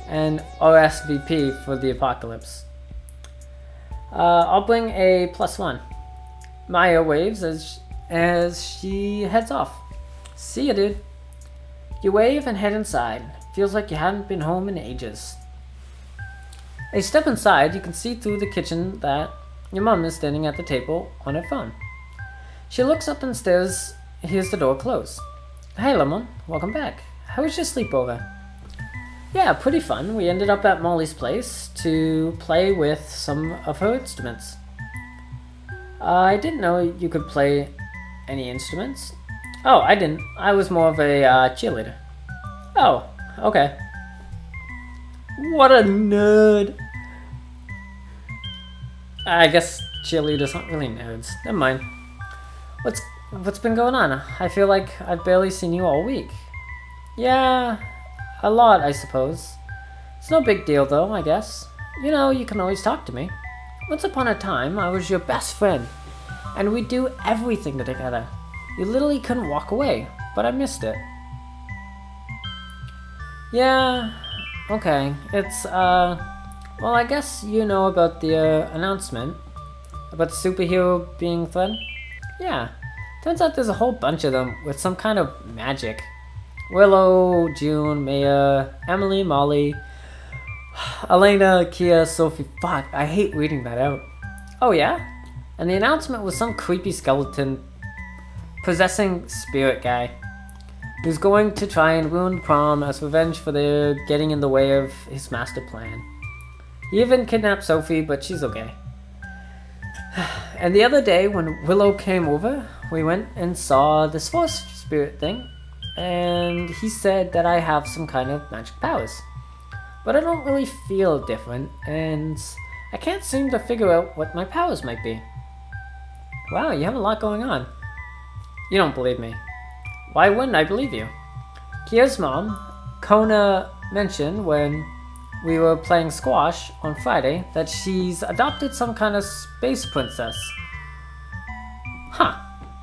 an RSVP for the apocalypse. I'll bring a +1. Maya waves as she heads off. See ya, dude. You wave and head inside. Feels like you haven't been home in ages. As you step inside, you can see through the kitchen that your mom is standing at the table on her phone. She looks up and stares, hears the door close. Hey, Lemon. Welcome back. How was your sleepover? Yeah, pretty fun. We ended up at Molly's place to play with some of her instruments. I didn't know you could play any instruments. Oh, I didn't. I was more of a cheerleader. Oh, okay. What a nerd. I guess cheerleaders aren't really nerds. Never mind. What's been going on? I feel like I've barely seen you all week. Yeah, a lot, I suppose. It's no big deal, though, I guess. You know, you can always talk to me. Once upon a time, I was your best friend. And we'd do everything together. You literally couldn't walk away, but I missed it. Yeah, okay. It's, well, I guess you know about the announcement about the superhero being threatened? Yeah. Turns out there's a whole bunch of them with some kind of magic. Willow, June, Maya, Emily, Molly, Elena, Kia, Sophie. Fuck, I hate reading that out. Oh yeah? And the announcement was some creepy skeleton possessing spirit guy who's going to try and ruin Prom as revenge for their getting in the way of his master plan. He even kidnapped Sophie, but she's okay. And the other day when Willow came over, we went and saw this force spirit thing, and he said that I have some kind of magic powers. But I don't really feel different, and I can't seem to figure out what my powers might be. Wow, you have a lot going on. You don't believe me. Why wouldn't I believe you? Kia's mom, Kona, mentioned when we were playing squash on Friday that she's adopted some kind of space princess. Huh.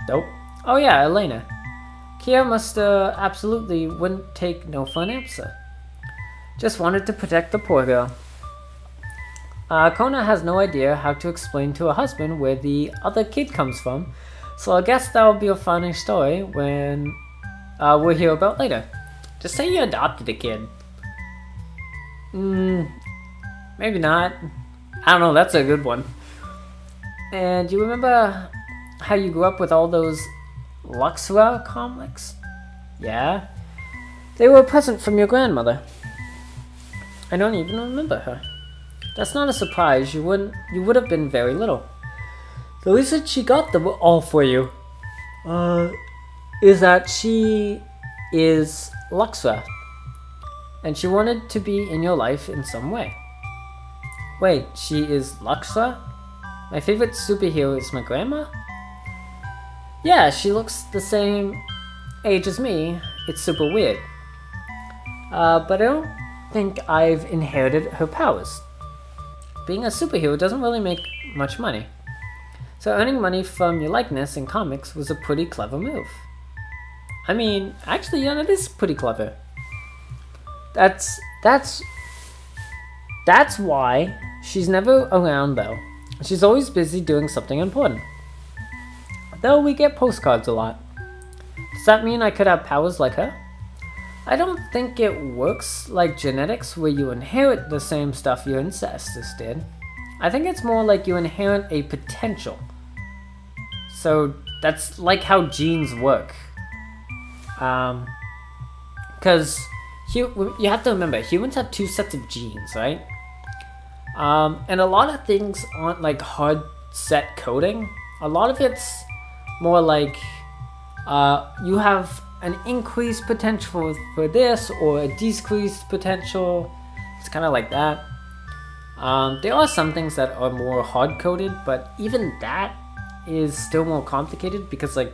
Dope. Oh yeah, Elena. Kia must absolutely wouldn't take no for an answer. Just wanted to protect the poor girl. Kona has no idea how to explain to her husband where the other kid comes from, so I guess that'll be a funny story when we'll hear about later. Just say you adopted a kid. Maybe not. I don't know, that's a good one. And you remember how you grew up with all those Luxra comics? Yeah. They were a present from your grandmother. I don't even remember her. That's not a surprise, you would have been very little. The reason she got them all for you, is that she is Luxra. And she wanted to be in your life in some way. Wait, she is Luxra? My favorite superhero is my grandma? Yeah, she looks the same age as me. It's super weird. But I don't think I've inherited her powers. Being a superhero doesn't really make much money. So earning money from your likeness in comics was a pretty clever move. I mean, actually, yeah, that is pretty clever. That's why she's never around though. She's always busy doing something important. Though we get postcards a lot. Does that mean I could have powers like her? I don't think it works like genetics where you inherit the same stuff your ancestors did. I think it's more like you inherit a potential. So that's like how genes work. Because you have to remember, humans have two sets of genes, right? And a lot of things aren't like hard set coding. A lot of it's more like you have an increased potential for this or a decreased potential. It's kind of like that. There are some things that are more hard coded, but even that is still more complicated because like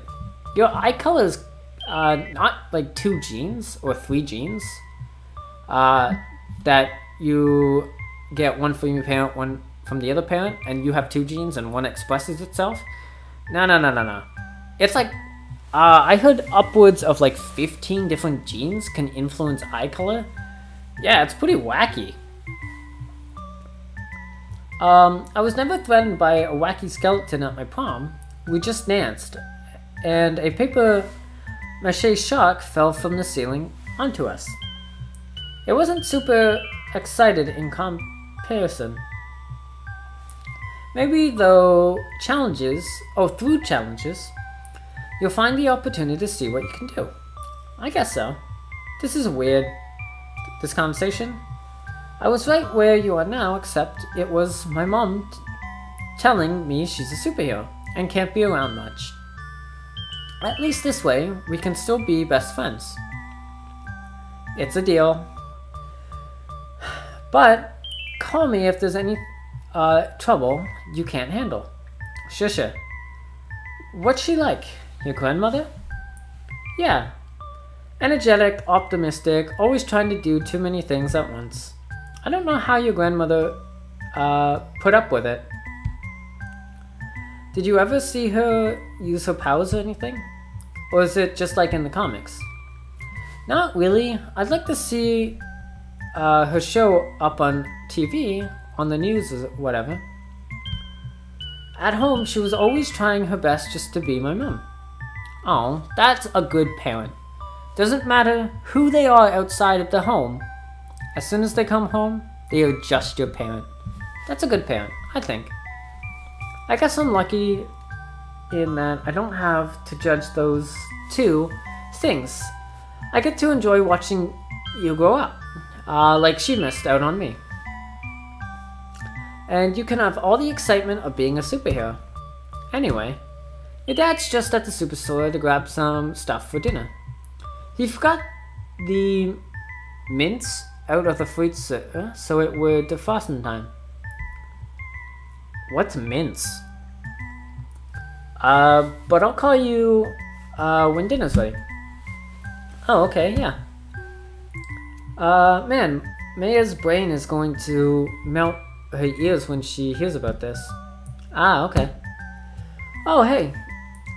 your eye color is not like 2 genes or 3 genes that you get, one from your parent, one from the other parent, and you have 2 genes and one expresses itself. No. It's like I heard upwards of like 15 different genes can influence eye color. Yeah, it's pretty wacky. I was never threatened by a wacky skeleton at my prom. We just danced, and a paper mache shark fell from the ceiling onto us. It wasn't super excited in comparison. Maybe through challenges, you'll find the opportunity to see what you can do. I guess so. This is weird, this conversation. I was right where you are now, except it was my mom telling me she's a superhero and can't be around much. At least this way, we can still be best friends. It's a deal. But call me if there's any trouble you can't handle. Sure. What's she like? Your grandmother? Yeah. Energetic, optimistic, always trying to do too many things at once. I don't know how your grandmother put up with it. Did you ever see her use her powers or anything? Or is it just like in the comics? Not really. I'd like to see her show up on TV, on the news or whatever. At home, she was always trying her best just to be my mom. Oh, that's a good parent. Doesn't matter who they are outside of the home. As soon as they come home, they are just your parent. That's a good parent, I think. I guess I'm lucky in that I don't have to judge those two things. I get to enjoy watching you grow up, like she missed out on me. And you can have all the excitement of being a superhero. Anyway, your dad's just at the superstore to grab some stuff for dinner. He forgot the mints out of the freezer so it would defrost in time. What's mints? But I'll call you when dinner's ready. Oh, okay, yeah. Man, Maya's brain is going to melt her ears when she hears about this. Ah, okay. Oh, hey.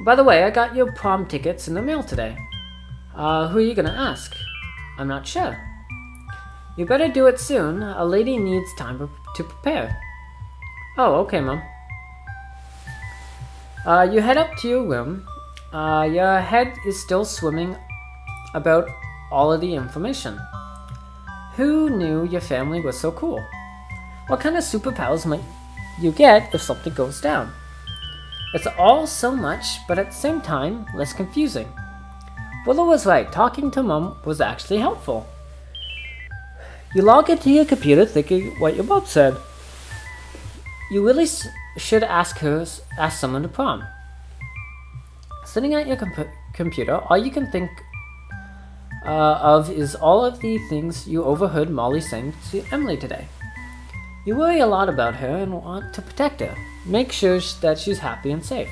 By the way, I got your prom tickets in the mail today. Who are you gonna ask? I'm not sure. You better do it soon. A lady needs time to prepare. Oh, okay, Mom. You head up to your room. Your head is still swimming about all of the information. Who knew your family was so cool? What kind of superpowers might you get if something goes down? It's all so much, but at the same time, less confusing. Willow was right. Talking to Mom was actually helpful. You log into your computer thinking what your mom said. You really should ask someone to prom. Sitting at your computer, all you can think of is all of the things you overheard Molly saying to Emily today. You worry a lot about her and want to protect her. Make sure that she's happy and safe.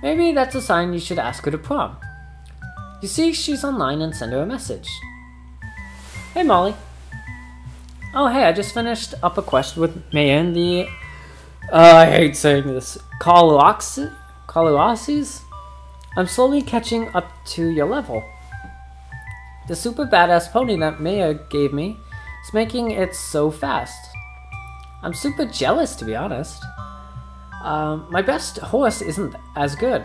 Maybe that's a sign you should ask her to prom. You see she's online and send her a message. Hey Molly. Oh hey, I just finished up a quest with Maya in the I hate saying this. Colossus? I'm slowly catching up to your level. The super badass pony that Maya gave me is making it so fast. I'm super jealous, to be honest. My best horse isn't as good,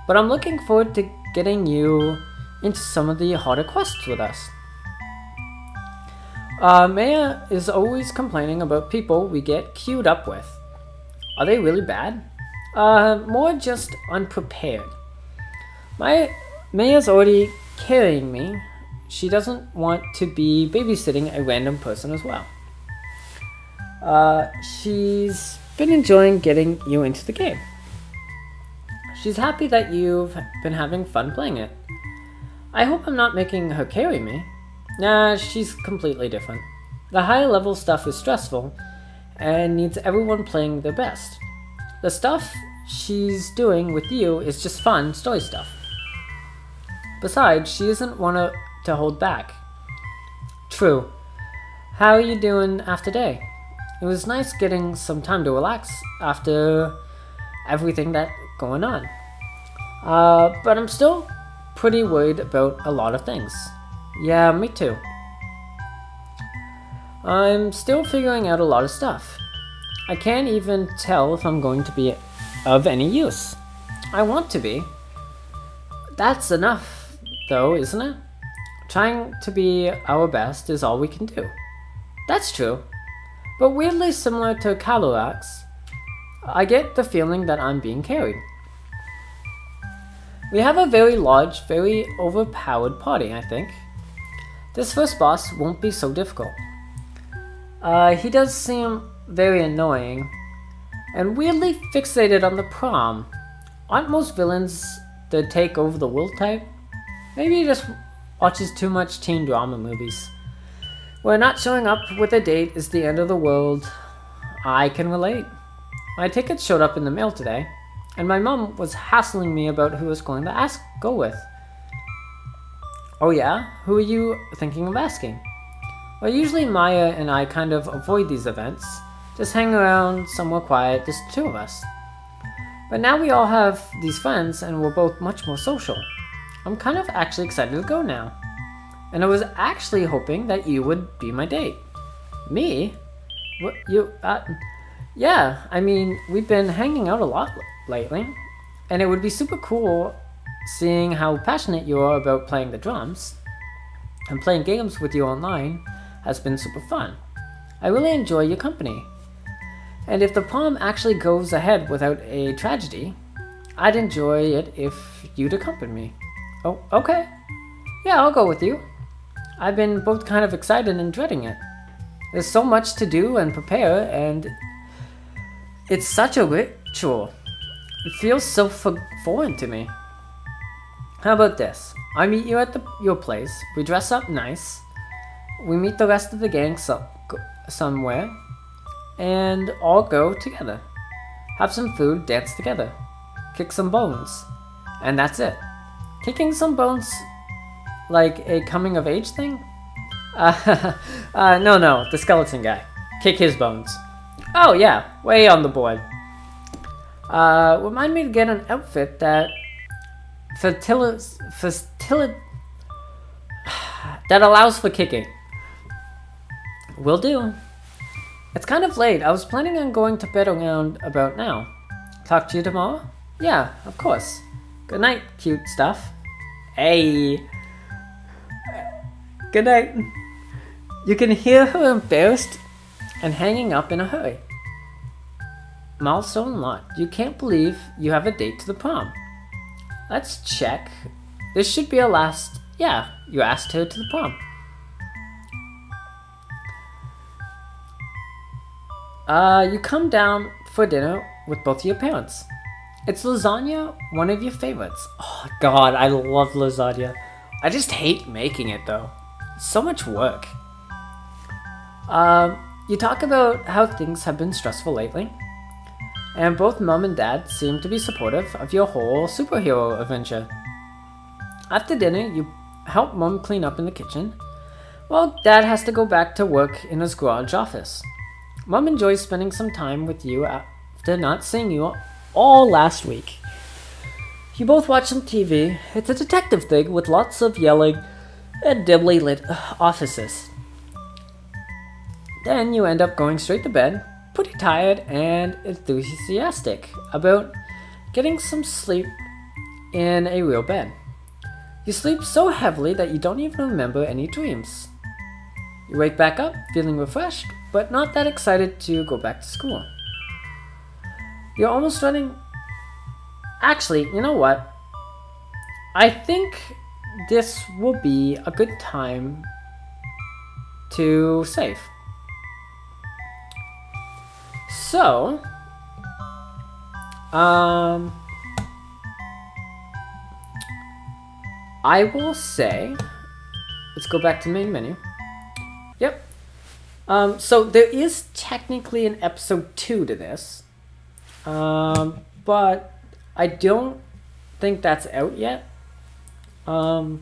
but I'm looking forward to getting you into some of the harder quests with us. Maya is always complaining about people we get queued up with. Are they really bad? More just unprepared. Maya's already carrying me. She doesn't want to be babysitting a random person as well. She's been enjoying getting you into the game. She's happy that you've been having fun playing it. I hope I'm not making her carry me. Nah, she's completely different. The higher level stuff is stressful and needs everyone playing their best. The stuff she's doing with you is just fun story stuff. Besides, she isn't one to hold back. True. How are you doing after day? It was nice getting some time to relax after everything that's going on. But I'm still pretty worried about a lot of things. Yeah, me too. I'm still figuring out a lot of stuff. I can't even tell if I'm going to be of any use. I want to be. That's enough, though, isn't it? Trying to be our best is all we can do. That's true. But weirdly similar to Calorax, I get the feeling that I'm being carried. We have a very large, very overpowered party, I think. This first boss won't be so difficult. He does seem very annoying, and weirdly fixated on the prom. Aren't most villains the take over the world type? Maybe he just watches too much teen drama movies, where not showing up with a date is the end of the world. I can relate. My tickets showed up in the mail today, and my mom was hassling me about who I was going to go with. Oh yeah? Who are you thinking of asking? Well, usually Maya and I kind of avoid these events. Just hang around somewhere quiet, just the two of us. But now we all have these friends and we're both much more social. I'm kind of actually excited to go now. And I was actually hoping that you would be my date. Me? What, you, yeah, I mean, we've been hanging out a lot lately. And it would be super cool seeing how passionate you are about playing the drums. And playing games with you online has been super fun. I really enjoy your company. And if the prom actually goes ahead without a tragedy, I'd enjoy it if you'd accompany me. Oh, okay. Yeah, I'll go with you. I've been both kind of excited and dreading it. There's so much to do and prepare, and it's such a ritual. It feels so foreign to me. How about this? I meet you at your place, we dress up nice, we meet the rest of the gang somewhere, and all go together. Have some food, dance together, kick some bones, and that's it. Kicking some bones like a coming of age thing? No, the skeleton guy. Kick his bones. Oh yeah, way on the board. Remind me to get an outfit that that allows for kicking. Will do. It's kind of late. I was planning on going to bed around about now. Talk to you tomorrow? Yeah, of course. Good night, cute stuff. Hey. Good night. You can hear her embarrassed and hanging up in a hurry. Milestone unlocked. You can't believe you have a date to the prom. Let's check. This should be a last. Yeah, you asked her to the prom. You come down for dinner with both your parents. It's lasagna, one of your favorites. Oh god, I love lasagna. I just hate making it though. It's so much work. You talk about how things have been stressful lately. And both mom and dad seem to be supportive of your whole superhero adventure. After dinner, you help mom clean up in the kitchen, while dad has to go back to work in his garage office. Mom enjoys spending some time with you after not seeing you all last week. You both watch some TV. It's a detective thing with lots of yelling and dimly lit offices. Then you end up going straight to bed, pretty tired and enthusiastic about getting some sleep in a real bed. You sleep so heavily that you don't even remember any dreams. You wake back up feeling refreshed, but not that excited to go back to school. You're almost running. Actually, you know what? I think this will be a good time to save. So, I will say, let's go back to main menu. Yep. So there is technically an episode 2 to this, but I don't think that's out yet. I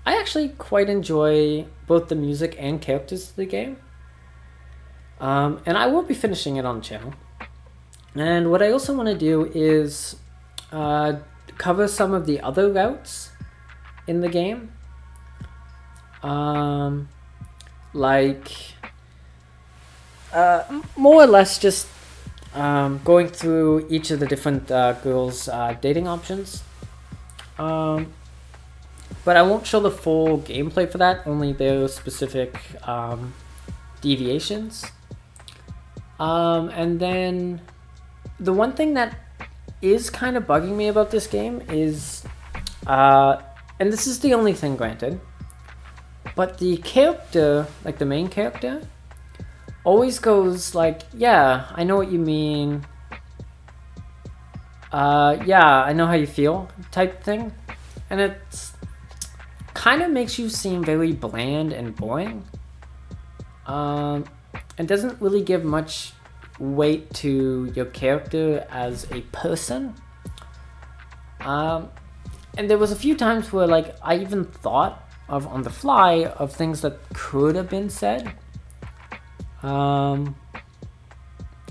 actually quite enjoy both the music and characters of the game. And I will be finishing it on the channel. And what I also want to do is cover some of the other routes in the game. Like more or less just going through each of the different girls' dating options. But I won't show the full gameplay for that, only their specific deviations. And then the one thing that is kind of bugging me about this game is, and this is the only thing granted, but the character, like the main character, always goes like, yeah, I know what you mean, yeah, I know how you feel, type thing. And it's kind of makes you seem very bland and boring. And doesn't really give much weight to your character as a person. And there was a few times where like I even thought of on the fly of things that could have been said,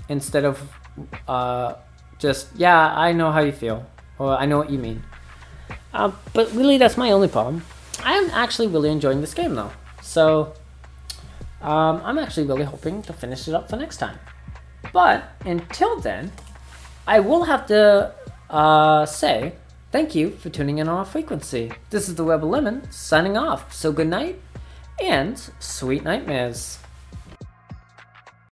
instead of Just, yeah, I know how you feel. Or I know what you mean. But really, that's my only problem. I am actually really enjoying this game, though. So, I'm actually really hoping to finish it up for next time. But, until then, I will have to say thank you for tuning in on our frequency. This is the Rebel Lemon, signing off. So good night, and sweet nightmares.